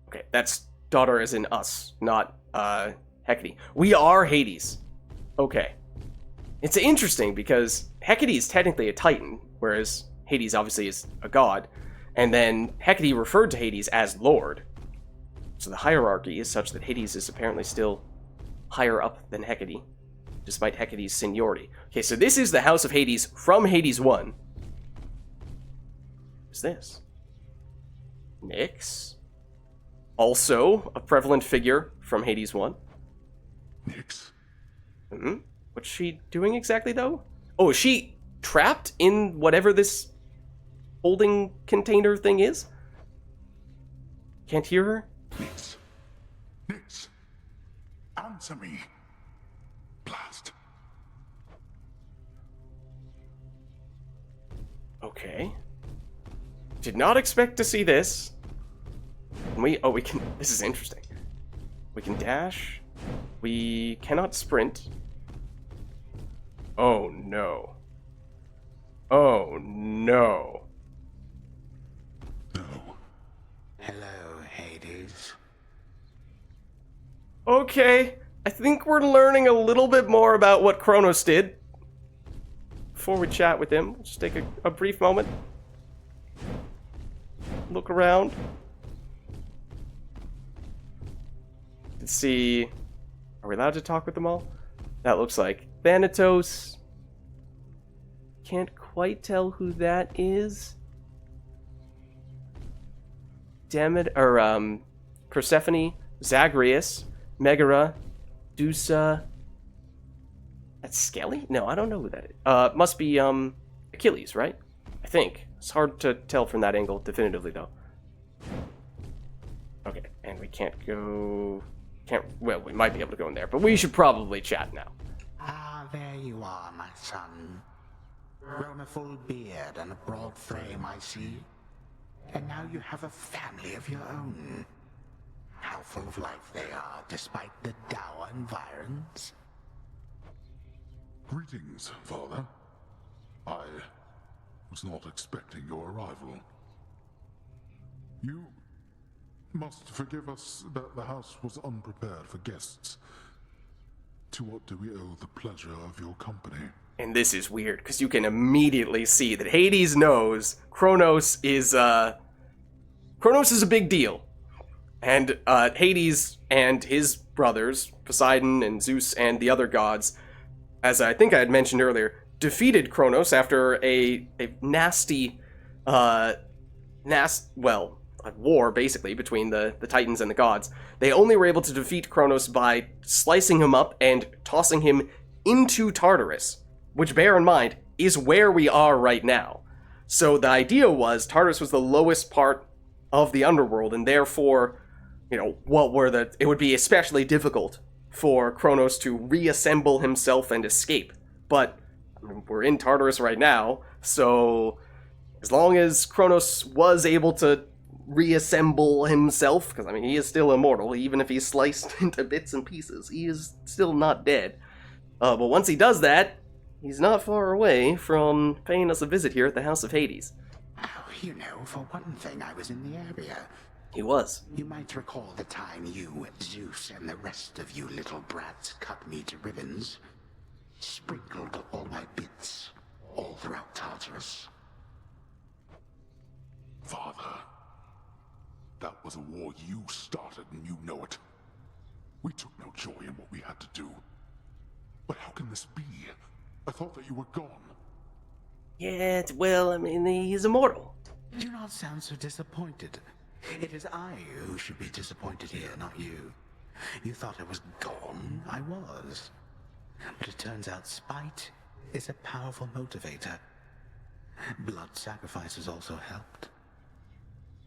Okay, that's daughter as in us, not, Hecate. We are Hades. Okay. It's interesting because Hecate is technically a titan, whereas Hades obviously is a god. And then Hecate referred to Hades as Lord. So the hierarchy is such that Hades is apparently still higher up than Hecate, despite Hecate's seniority. Okay, so this is the House of Hades from Hades 1. What's this? Nyx? Also a prevalent figure from Hades 1. Nyx? Mm-hmm. What's she doing exactly, though? Oh, is she trapped in whatever this holding container thing is? Can't hear her? Nyx. Nyx. Answer me. Blast. Okay. Did not expect to see this. We can, this is interesting. We can dash. We cannot sprint. Oh no. Oh no. No. Hello, Hades. Okay, I think we're learning a little bit more about what Kronos did. Before we chat with him, just take a brief moment. Look around. Let's see. Are we allowed to talk with them all? That looks like Thanatos. Can't quite tell who that is. Persephone, Zagreus, Megara, Dusa. That's Skelly? No, I don't know who that is. Must be Achilles, right? I think. It's hard to tell from that angle definitively, though. Okay, and we can't go... Well, we might be able to go in there, but we should probably chat now. Ah, there you are, my son. Grown a full beard and a broad frame, I see. And now you have a family of your own. How full of life they are, despite the dour environs. Greetings, father. I was not expecting your arrival. You must forgive us that the house was unprepared for guests. To what do we owe the pleasure of your company? And this is weird, because you can immediately see that Hades knows Kronos is a big deal. And Hades and his brothers, Poseidon and Zeus and the other gods, as I think I had mentioned earlier, defeated Kronos after a nasty, a war, basically, between the Titans and the gods. They only were able to defeat Kronos by slicing him up and tossing him into Tartarus, which, bear in mind, is where we are right now. So the idea was Tartarus was the lowest part of the underworld, and therefore, it would be especially difficult for Kronos to reassemble himself and escape. But we're in Tartarus right now, so as long as Kronos was able to reassemble himself, because he is still immortal, even if he's sliced into bits and pieces, he is still not dead. But once he does that, he's not far away from paying us a visit here at the House of Hades. Oh, for one thing, I was in the area. He was. You might recall the time you, Zeus, and the rest of you little brats cut me to ribbons. Sprinkled all my bits all throughout Tartarus. Father, that was a war you started and you know it. We took no joy in what we had to do. But how can this be? I thought that you were gone. Yeah, he's immortal. Do not sound so disappointed. It is I who should be disappointed here, not you. You thought I was gone. I was. But it turns out spite is a powerful motivator. Blood sacrifices also helped.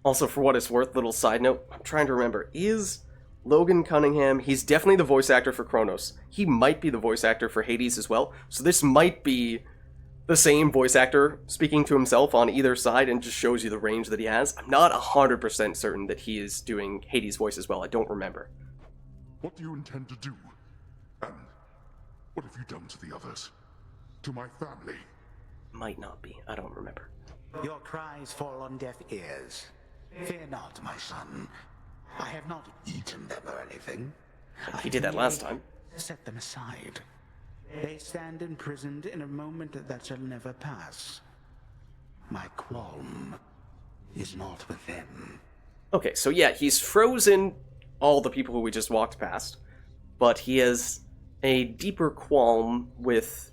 Also, for what it's worth, little side note, I'm trying to remember, is Logan Cunningham, he's definitely the voice actor for Kronos. He might be the voice actor for Hades as well, so this might be the same voice actor speaking to himself on either side, and just shows you the range that he has. I'm not 100% certain that he is doing Hades' voice as well. I don't remember. What do you intend to do? And what have you done to the others? To my family? Might not be. I don't remember. Your cries fall on deaf ears. Fear not, my son. I have not eaten them or anything. He did that last time. Set them aside. They stand imprisoned in a moment that shall never pass. My qualm is not with them. Okay, so yeah, he's frozen all the people who we just walked past, but he has a deeper qualm with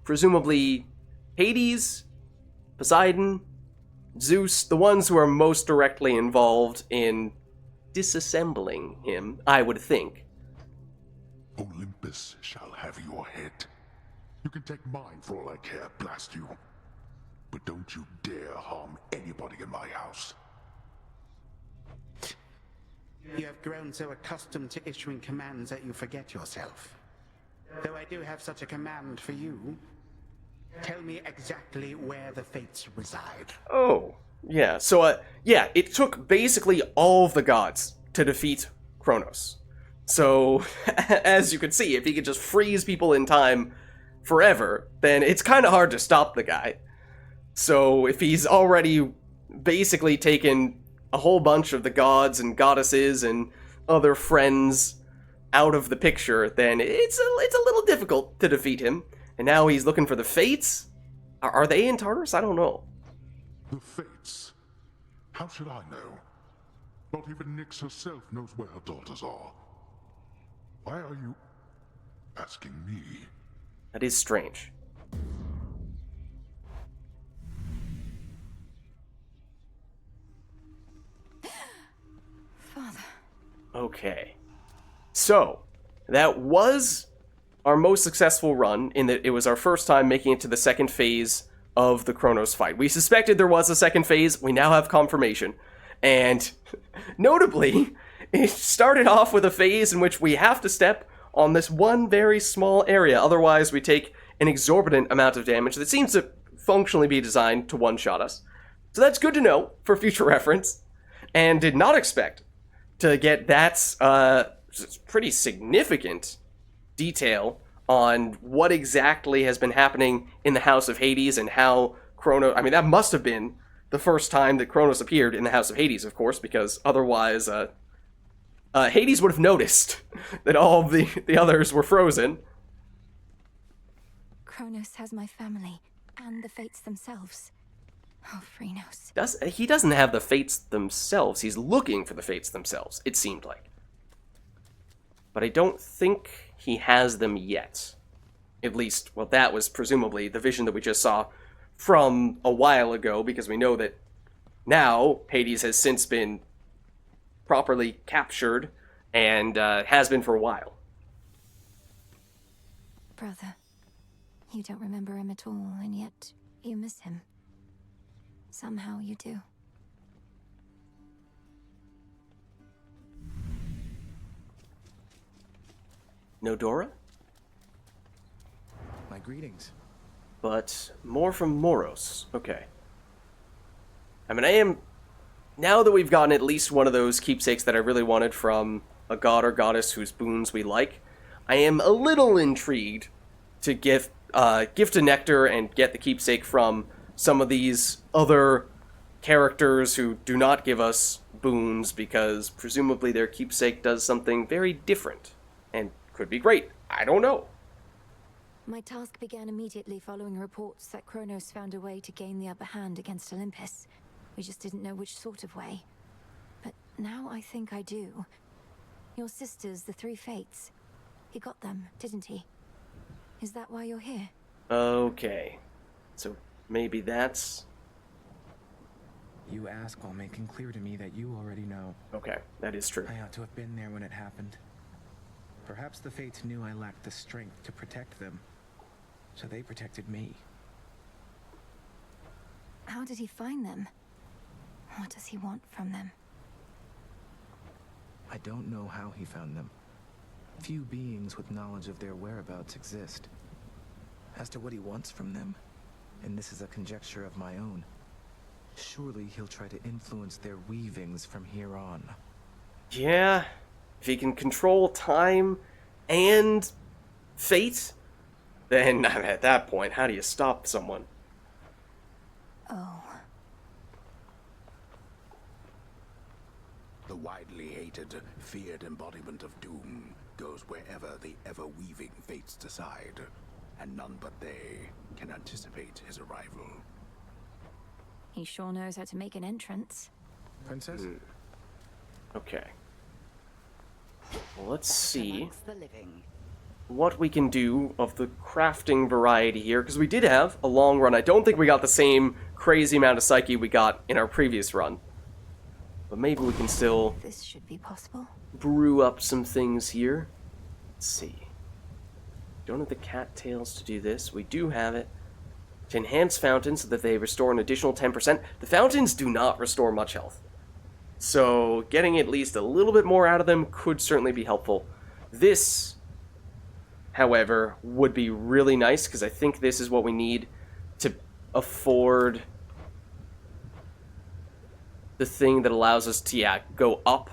presumably Hades, Poseidon, Zeus, the ones who are most directly involved in disassembling him, I would think. Olympus shall have your head. You can take mine for all I care, blast you. But don't you dare harm anybody in my house. You have grown so accustomed to issuing commands that you forget yourself. Though I do have such a command for you, tell me exactly where the fates reside. Oh, yeah. So, it took basically all of the gods to defeat Kronos. So, as you can see, if he could just freeze people in time forever, then it's kind of hard to stop the guy. So, if he's already basically taken a whole bunch of the gods and goddesses and other friends out of the picture, then it's a little difficult to defeat him. And now he's looking for the Fates? Are they in Tartarus? I don't know. The Fates? How should I know? Not even Nyx herself knows where her daughters are. Why are you asking me? That is strange. Father. Okay. So, that was our most successful run, in that it was our first time making it to the second phase of the Kronos fight. We suspected there was a second phase, we now have confirmation. And, notably, it started off with a phase in which we have to step on this one very small area, otherwise we take an exorbitant amount of damage that seems to functionally be designed to one-shot us. So that's good to know for future reference, and did not expect to get that pretty significant detail on what exactly has been happening in the House of Hades and how Kronos... I mean, that must have been the first time that Kronos appeared in the House of Hades, of course, because otherwise Hades would have noticed that all of the others were frozen. Kronos has my family and the Fates themselves. Oh, Phrynos. He doesn't have the Fates themselves. He's looking for the Fates themselves, it seemed like. But I don't think he has them yet. At least, well, that was presumably the vision that we just saw from a while ago, because we know that now Hades has since been properly captured and has been for a while. Brother, you don't remember him at all, and yet you miss him. Somehow you do. No Dora? My greetings. But more from Moros. Okay. I mean, now that we've gotten at least one of those keepsakes that I really wanted from a god or goddess whose boons we like, I am a little intrigued to gift a nectar and get the keepsake from some of these other characters who do not give us boons, because presumably their keepsake does something very different and could be great. I don't know. My task began immediately following reports that Kronos found a way to gain the upper hand against Olympus. We just didn't know which sort of way. But now I think I do. Your sisters, the three Fates. He got them, didn't he? Is that why you're here? Okay. So maybe that's... You ask while making clear to me that you already know. Okay, that is true. I ought to have been there when it happened. Perhaps the Fates knew I lacked the strength to protect them, so they protected me. How did he find them? What does he want from them? I don't know how he found them. Few beings with knowledge of their whereabouts exist. As to what he wants from them, and this is a conjecture of my own, surely he'll try to influence their weavings from here on. Yeah, if he can control time and fate, then at that point, how do you stop someone? Oh. The widely hated, feared embodiment of doom goes wherever the ever-weaving fates decide, and none but they can anticipate his arrival. He sure knows how to make an entrance. Princess? Okay. Well, let's see Amongst the living. what we can do of the crafting variety here, because we did have a long run. I don't think we got the same crazy amount of psyche we got in our previous run. But maybe we can still This should be possible. brew up some things here. Let's see. Don't have the cattails to do this. We do have it to enhance fountains so that they restore an additional 10%. The fountains do not restore much health, so getting at least a little bit more out of them could certainly be helpful. This, however, would be really nice, because I think this is what we need to afford the thing that allows us to, go up.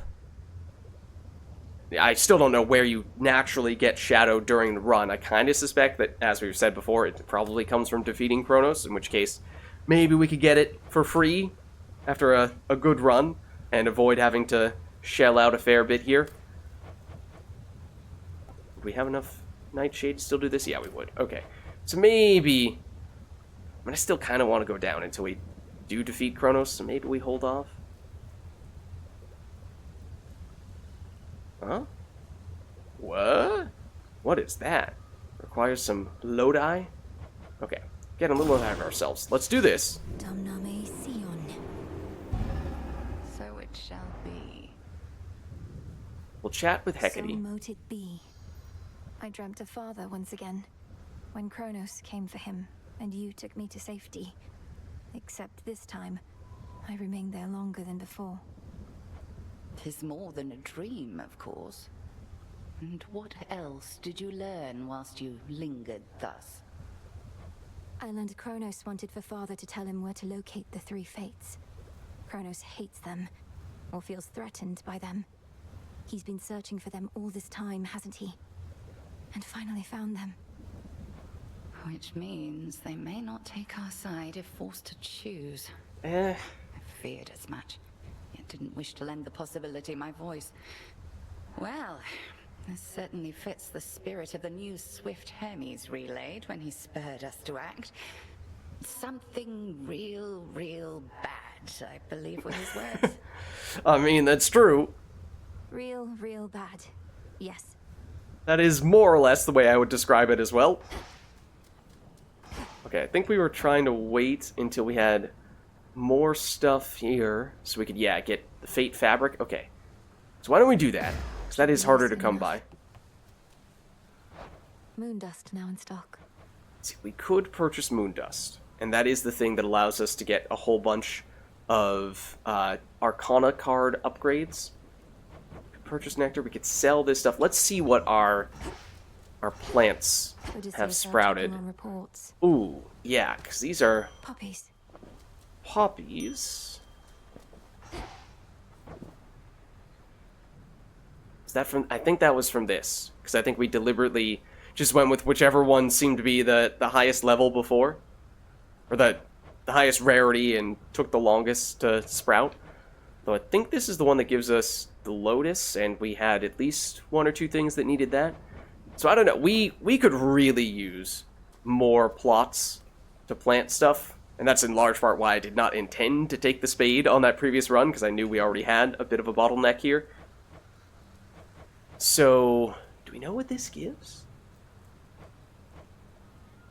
I still don't know where you naturally get Shadow during the run. I kind of suspect that, as we've said before, it probably comes from defeating Kronos, in which case maybe we could get it for free after a good run and avoid having to shell out a fair bit here. Do we have enough Nightshade to still do this? Yeah, we would. Okay. So maybe... I mean, I still kind of want to go down until we do defeat Kronos, so maybe we hold off. Huh? What? What is that? Requires some Lodi? Okay, get a little ahead of ourselves. Let's do this. Domname Sion. So it shall be. We'll chat with So Hecate. mote it be. I dreamt of Father once again, when Kronos came for him, and you took me to safety. Except this time, I remained there longer than before. 'Tis more than a dream, of course. And what else did you learn whilst you lingered thus? I learned Kronos wanted for Father to tell him where to locate the three Fates. Kronos hates them, or feels threatened by them. He's been searching for them all this time, hasn't he? And finally found them. Which means they may not take our side if forced to choose. I feared as much, yet didn't wish to lend the possibility my voice. Well, this certainly fits the spirit of the news Swift Hermes relayed when he spurred us to act. Something real bad, I believe were his words. I mean, that's true. Real bad. Yes. That is more or less the way I would describe it as well. Okay, I think we were trying to wait until we had more stuff here so we could, yeah, get the Fate fabric. Okay. So why don't we do that? Because that is harder to come by. Moondust now in stock. See, we could purchase Moondust, and that is the thing that allows us to get a whole bunch of Arcana card upgrades. We could purchase Nectar. We could sell this stuff. Let's see what our plants have sprouted. Ooh, yeah, because these are poppies. Poppies. Is that from? I think that was from this, because I think we deliberately just went with whichever one seemed to be the highest level before, or the highest rarity, and took the longest to sprout. Though I think this is the one that gives us the Lotus, and we had at least 1 or 2 things that needed that. So I don't know, we could really use more plots to plant stuff, and that's in large part why I did not intend to take the spade on that previous run, because I knew we already had a bit of a bottleneck here. So, do we know what this gives?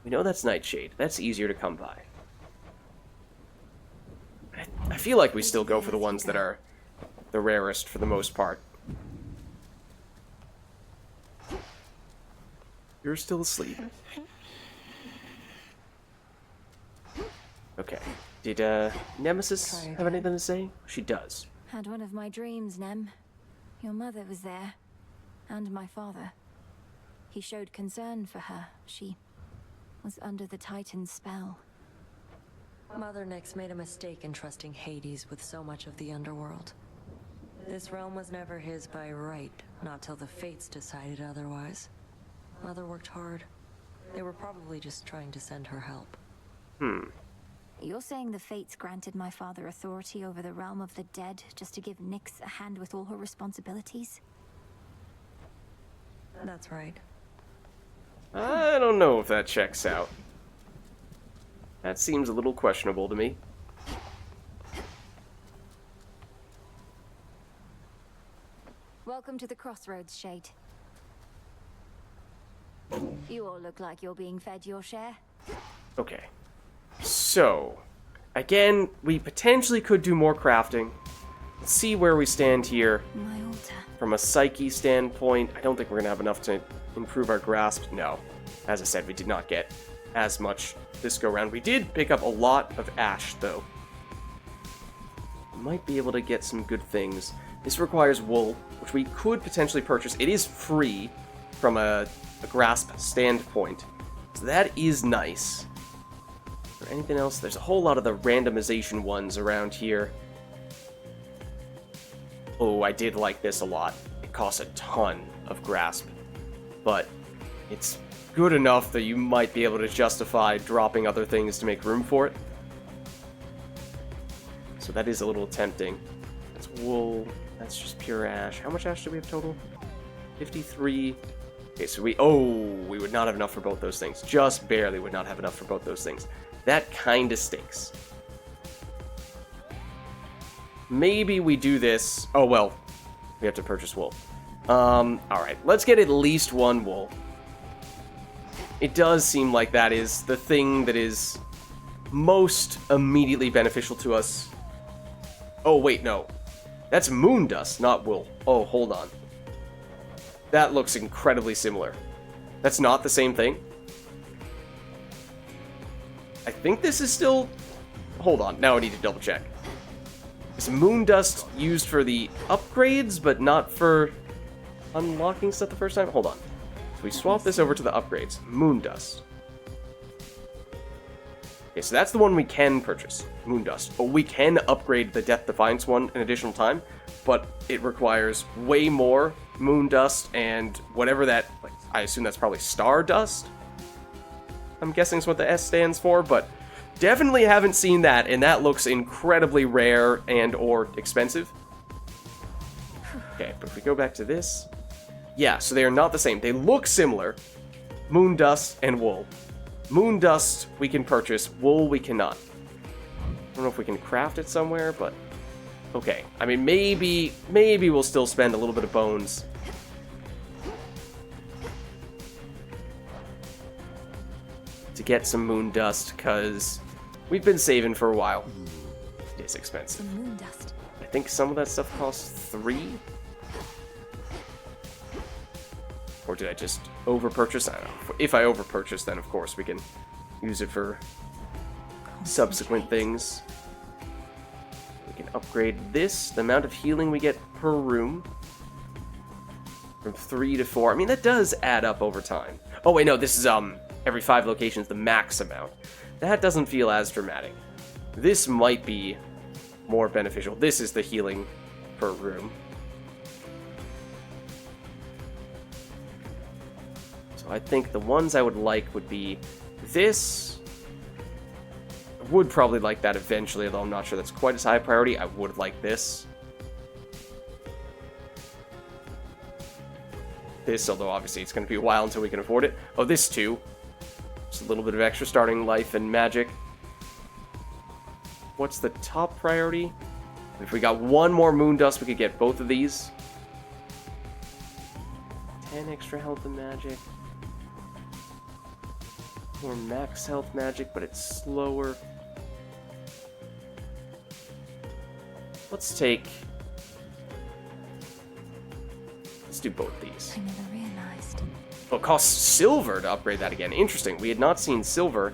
We know that's Nightshade. That's easier to come by. I feel like we still go for the ones that are the rarest for the most part. You're still asleep. Okay. Did Nemesis have anything to say? She does. Had one of my dreams, Nem. Your mother was there. And my father. He showed concern for her. She was under the Titan's spell. Mother Nyx made a mistake in trusting Hades with so much of the underworld. This realm was never his by right, not till the Fates decided otherwise. Mother worked hard. They were probably just trying to send her help. You're saying the Fates granted my father authority over the realm of the dead just to give Nyx a hand with all her responsibilities? That's right. I don't know if that checks out. That seems a little questionable to me. Welcome to the Crossroads, Shade. You all look like you're being fed your share. Okay. So, again, we potentially could do more crafting. Let's see where we stand here. My altar. From a psyche standpoint, I don't think we're going to have enough to improve our grasp. No. As I said, we did not get as much this go-round. We did pick up a lot of ash, though. We might be able to get some good things. This requires wool, which we could potentially purchase. It is free from a grasp standpoint. So that is nice. Is there anything else? There's a whole lot of the randomization ones around here. Oh, I did like this a lot. It costs a ton of grasp, but it's good enough that you might be able to justify dropping other things to make room for it. So that is a little tempting. That's wool. That's just pure ash. How much ash do we have total? 53. Okay, so we would not have enough for both those things. Just barely would not have enough for both those things. That kind of stinks. Maybe we do this. Oh, well, we have to purchase wool. Alright, let's get at least 1 wool. It does seem like that is the thing that is most immediately beneficial to us. Oh, wait, no. That's moon dust, not wool. Oh, hold on. That looks incredibly similar. That's not the same thing? I think this is still... Hold on, now I need to double check. Is moon dust used for the upgrades, but not for unlocking stuff the first time? Hold on. So we swap this over to the upgrades. Moon dust. Okay, so that's the one we can purchase. Moon dust. But we can upgrade the Death Defiance one an additional time, but it requires way more moon dust and whatever that... Like, I assume that's probably star dust? I'm guessing is what the S stands for, but Definitely haven't seen that, and that looks incredibly rare and or expensive. Okay, but if we go back to this... Yeah, so they are not the same. They look similar. Moon dust and wool. Moon dust we can purchase, wool we cannot. I don't know if we can craft it somewhere, but... Okay, I mean, maybe we'll still spend a little bit of bones. To get some moon dust, because we've been saving for a while. It is expensive. Some moon dust. I think some of that stuff costs 3? Or did I just over-purchase? I don't know. If I over-purchase, then of course we can use it for subsequent things. We can upgrade this. The amount of healing we get per room. From 3 to 4. I mean, that does add up over time. Oh, wait, no. This is, every 5 locations, the max amount. That doesn't feel as dramatic. This might be more beneficial. This is the healing per room. So I think the ones I would like would be this. I would probably like that eventually, although I'm not sure that's quite as high a priority. I would like this. This, although obviously it's going to be a while until we can afford it. Oh, this too. Just a little bit of extra starting life and magic. What's the top priority? If we got one more moon dust, we could get both of these. 10 extra health and magic. More max health magic, but it's slower. Let's do both these. I never realized. Oh, it costs silver to upgrade that again. Interesting. We had not seen silver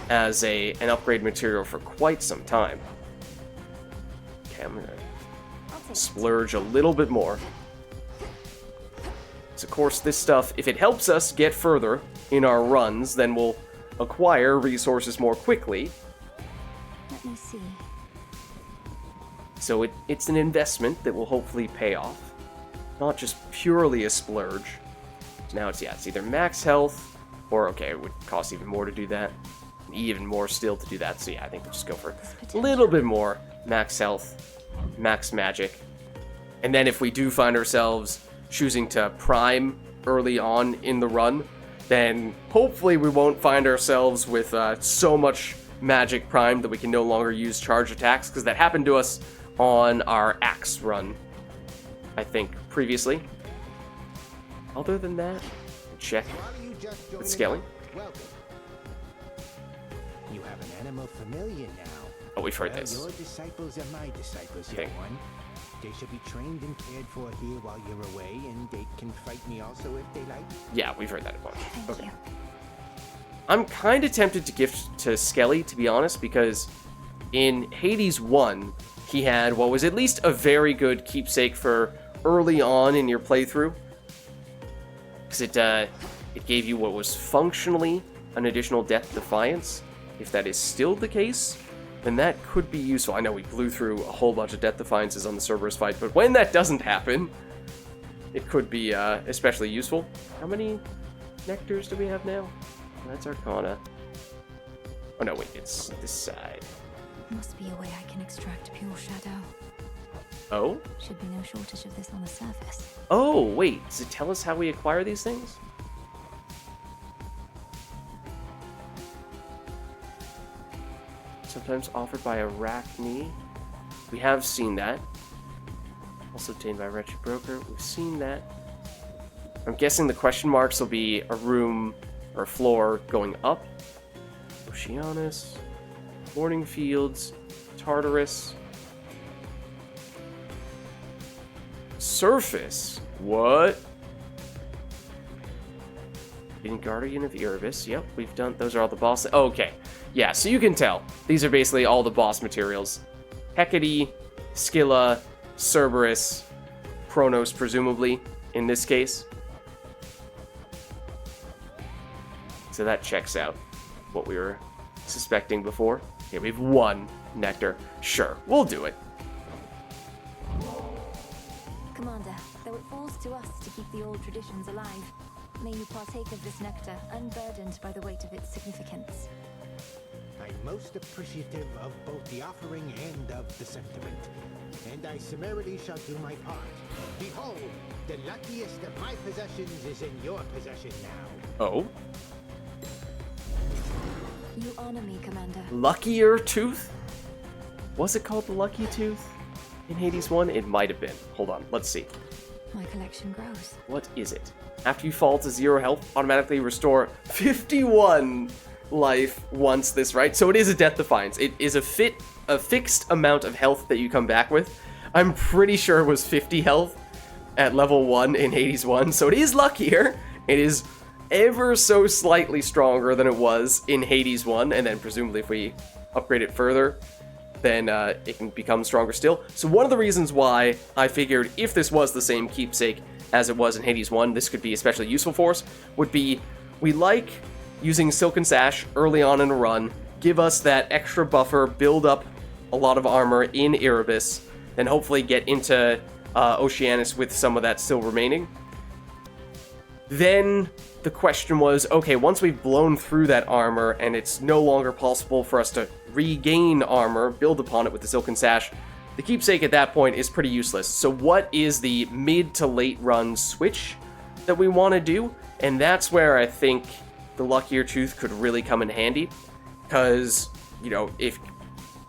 as an upgrade material for quite some time. Okay, I'm gonna splurge a little bit more. So, of course, this stuff, if it helps us get further in our runs, then we'll acquire resources more quickly. Let me see. So it's an investment that will hopefully pay off. Not just purely a splurge. So now it's either max health, or, okay, it would cost even more to do that. Even more still to do that. So yeah, I think we'll just go for a little bit more max health, max magic. And then if we do find ourselves choosing to prime early on in the run, then hopefully we won't find ourselves with so much magic primed that we can no longer use charge attacks, because that happened to us on our axe run, I think, previously. Other than that, check with scaling. You have an animal familiar now. Oh, we've heard this. Your disciples are my disciples, young one. They should be trained and cared for here while you're away, and they can fight me also if they like. Yeah, we've heard that a bunch. Thank you. I'm kind of tempted to gift to Skelly, to be honest, because in Hades 1, he had what was at least a very good keepsake for early on in your playthrough. Because it gave you what was functionally an additional Death Defiance. If that is still the case, then that could be useful. I know we blew through a whole bunch of Death Defiances on the Cerberus fight, but when that doesn't happen, it could be especially useful. How many nectars do we have now? That's Arcana. Oh no, wait, it's this side. Must be a way I can extract pure shadow. Oh? Should be no shortage of this on the surface. Oh, wait, does it tell us how we acquire these things? Sometimes offered by Arachne. We have seen that. Also obtained by Wretched Broker. We've seen that. I'm guessing the question marks will be a room or a floor going up. Oceanus. Morning Fields. Tartarus. Surface? What? In Guardian of Erebus. Yep, we've done... Those are all the boss... Oh, okay. Yeah, so you can tell. These are basically all the boss materials. Hecate, Scylla, Cerberus, Kronos, presumably, in this case. So that checks out what we were suspecting before. Okay, we have one nectar. Sure, we'll do it. Commander, though it falls to us to keep the old traditions alive, may you partake of this nectar, unburdened by the weight of its significance. I'm most appreciative of both the offering and of the sentiment, and I summarily shall do my part. Behold, the luckiest of my possessions is in your possession now. Oh? You honor me, Commander. Luckier Tooth? Was it called the Lucky Tooth in Hades 1? It might have been. Hold on, let's see. My collection grows. What is it? After you fall to 0 health, automatically restore 51 life once this, right? So it is a Death Defiance. It is a fixed amount of health that you come back with. I'm pretty sure it was 50 health at level 1 in Hades 1, so it is luckier. It is ever so slightly stronger than it was in Hades 1, and then presumably if we upgrade it further, then it can become stronger still. So one of the reasons why I figured if this was the same keepsake as it was in Hades 1, this could be especially useful for us, would be we like using Silken Sash early on in a run, give us that extra buffer, build up a lot of armor in Erebus, then hopefully get into Oceanus with some of that still remaining. Then the question was, okay, once we've blown through that armor and it's no longer possible for us to regain armor, build upon it with the Silken Sash, the keepsake at that point is pretty useless. So what is the mid to late run switch that we want to do? And that's where I think the Luckier Tooth could really come in handy. Because, you know,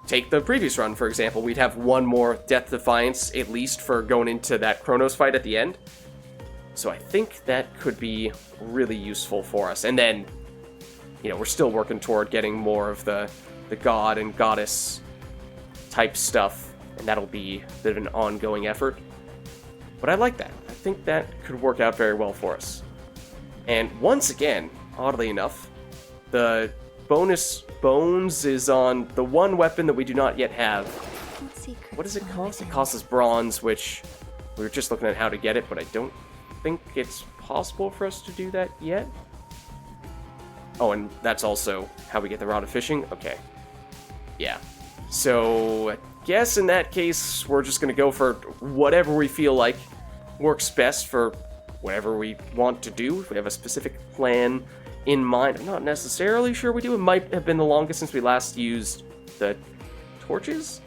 take the previous run, for example, we'd have one more Death Defiance, at least for going into that Kronos fight at the end. So I think that could be really useful for us. And then, you know, we're still working toward getting more of the god and goddess type stuff, and that'll be a bit of an ongoing effort. But I like that. I think that could work out very well for us. And once again, oddly enough, the bonus bones is on the one weapon that we do not yet have. What does it cost? It costs us bronze, which we were just looking at how to get it, but I don't think it's possible for us to do that yet. Oh, and that's also how we get the Rod of Fishing? Okay. Yeah. So, I guess in that case, we're just going to go for whatever we feel like works best for whatever we want to do. If we have a specific plan in mind, I'm not necessarily sure we do. It might have been the longest since we last used the torches,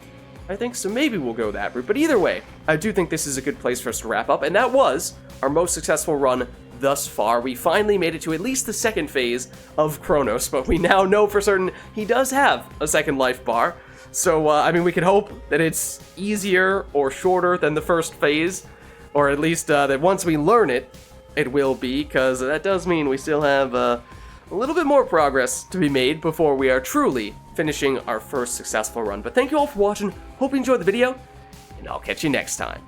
I think, so maybe we'll go that route. But either way, I do think this is a good place for us to wrap up, and that was our most successful run thus far. We finally made it to at least the second phase of Kronos, but we now know for certain he does have a second life bar. So, I mean, we can hope that it's easier or shorter than the first phase, or at least that once we learn it, it will be, because that does mean we still have a little bit more progress to be made before we are truly finishing our first successful run. But thank you all for watching, hope you enjoyed the video, and I'll catch you next time.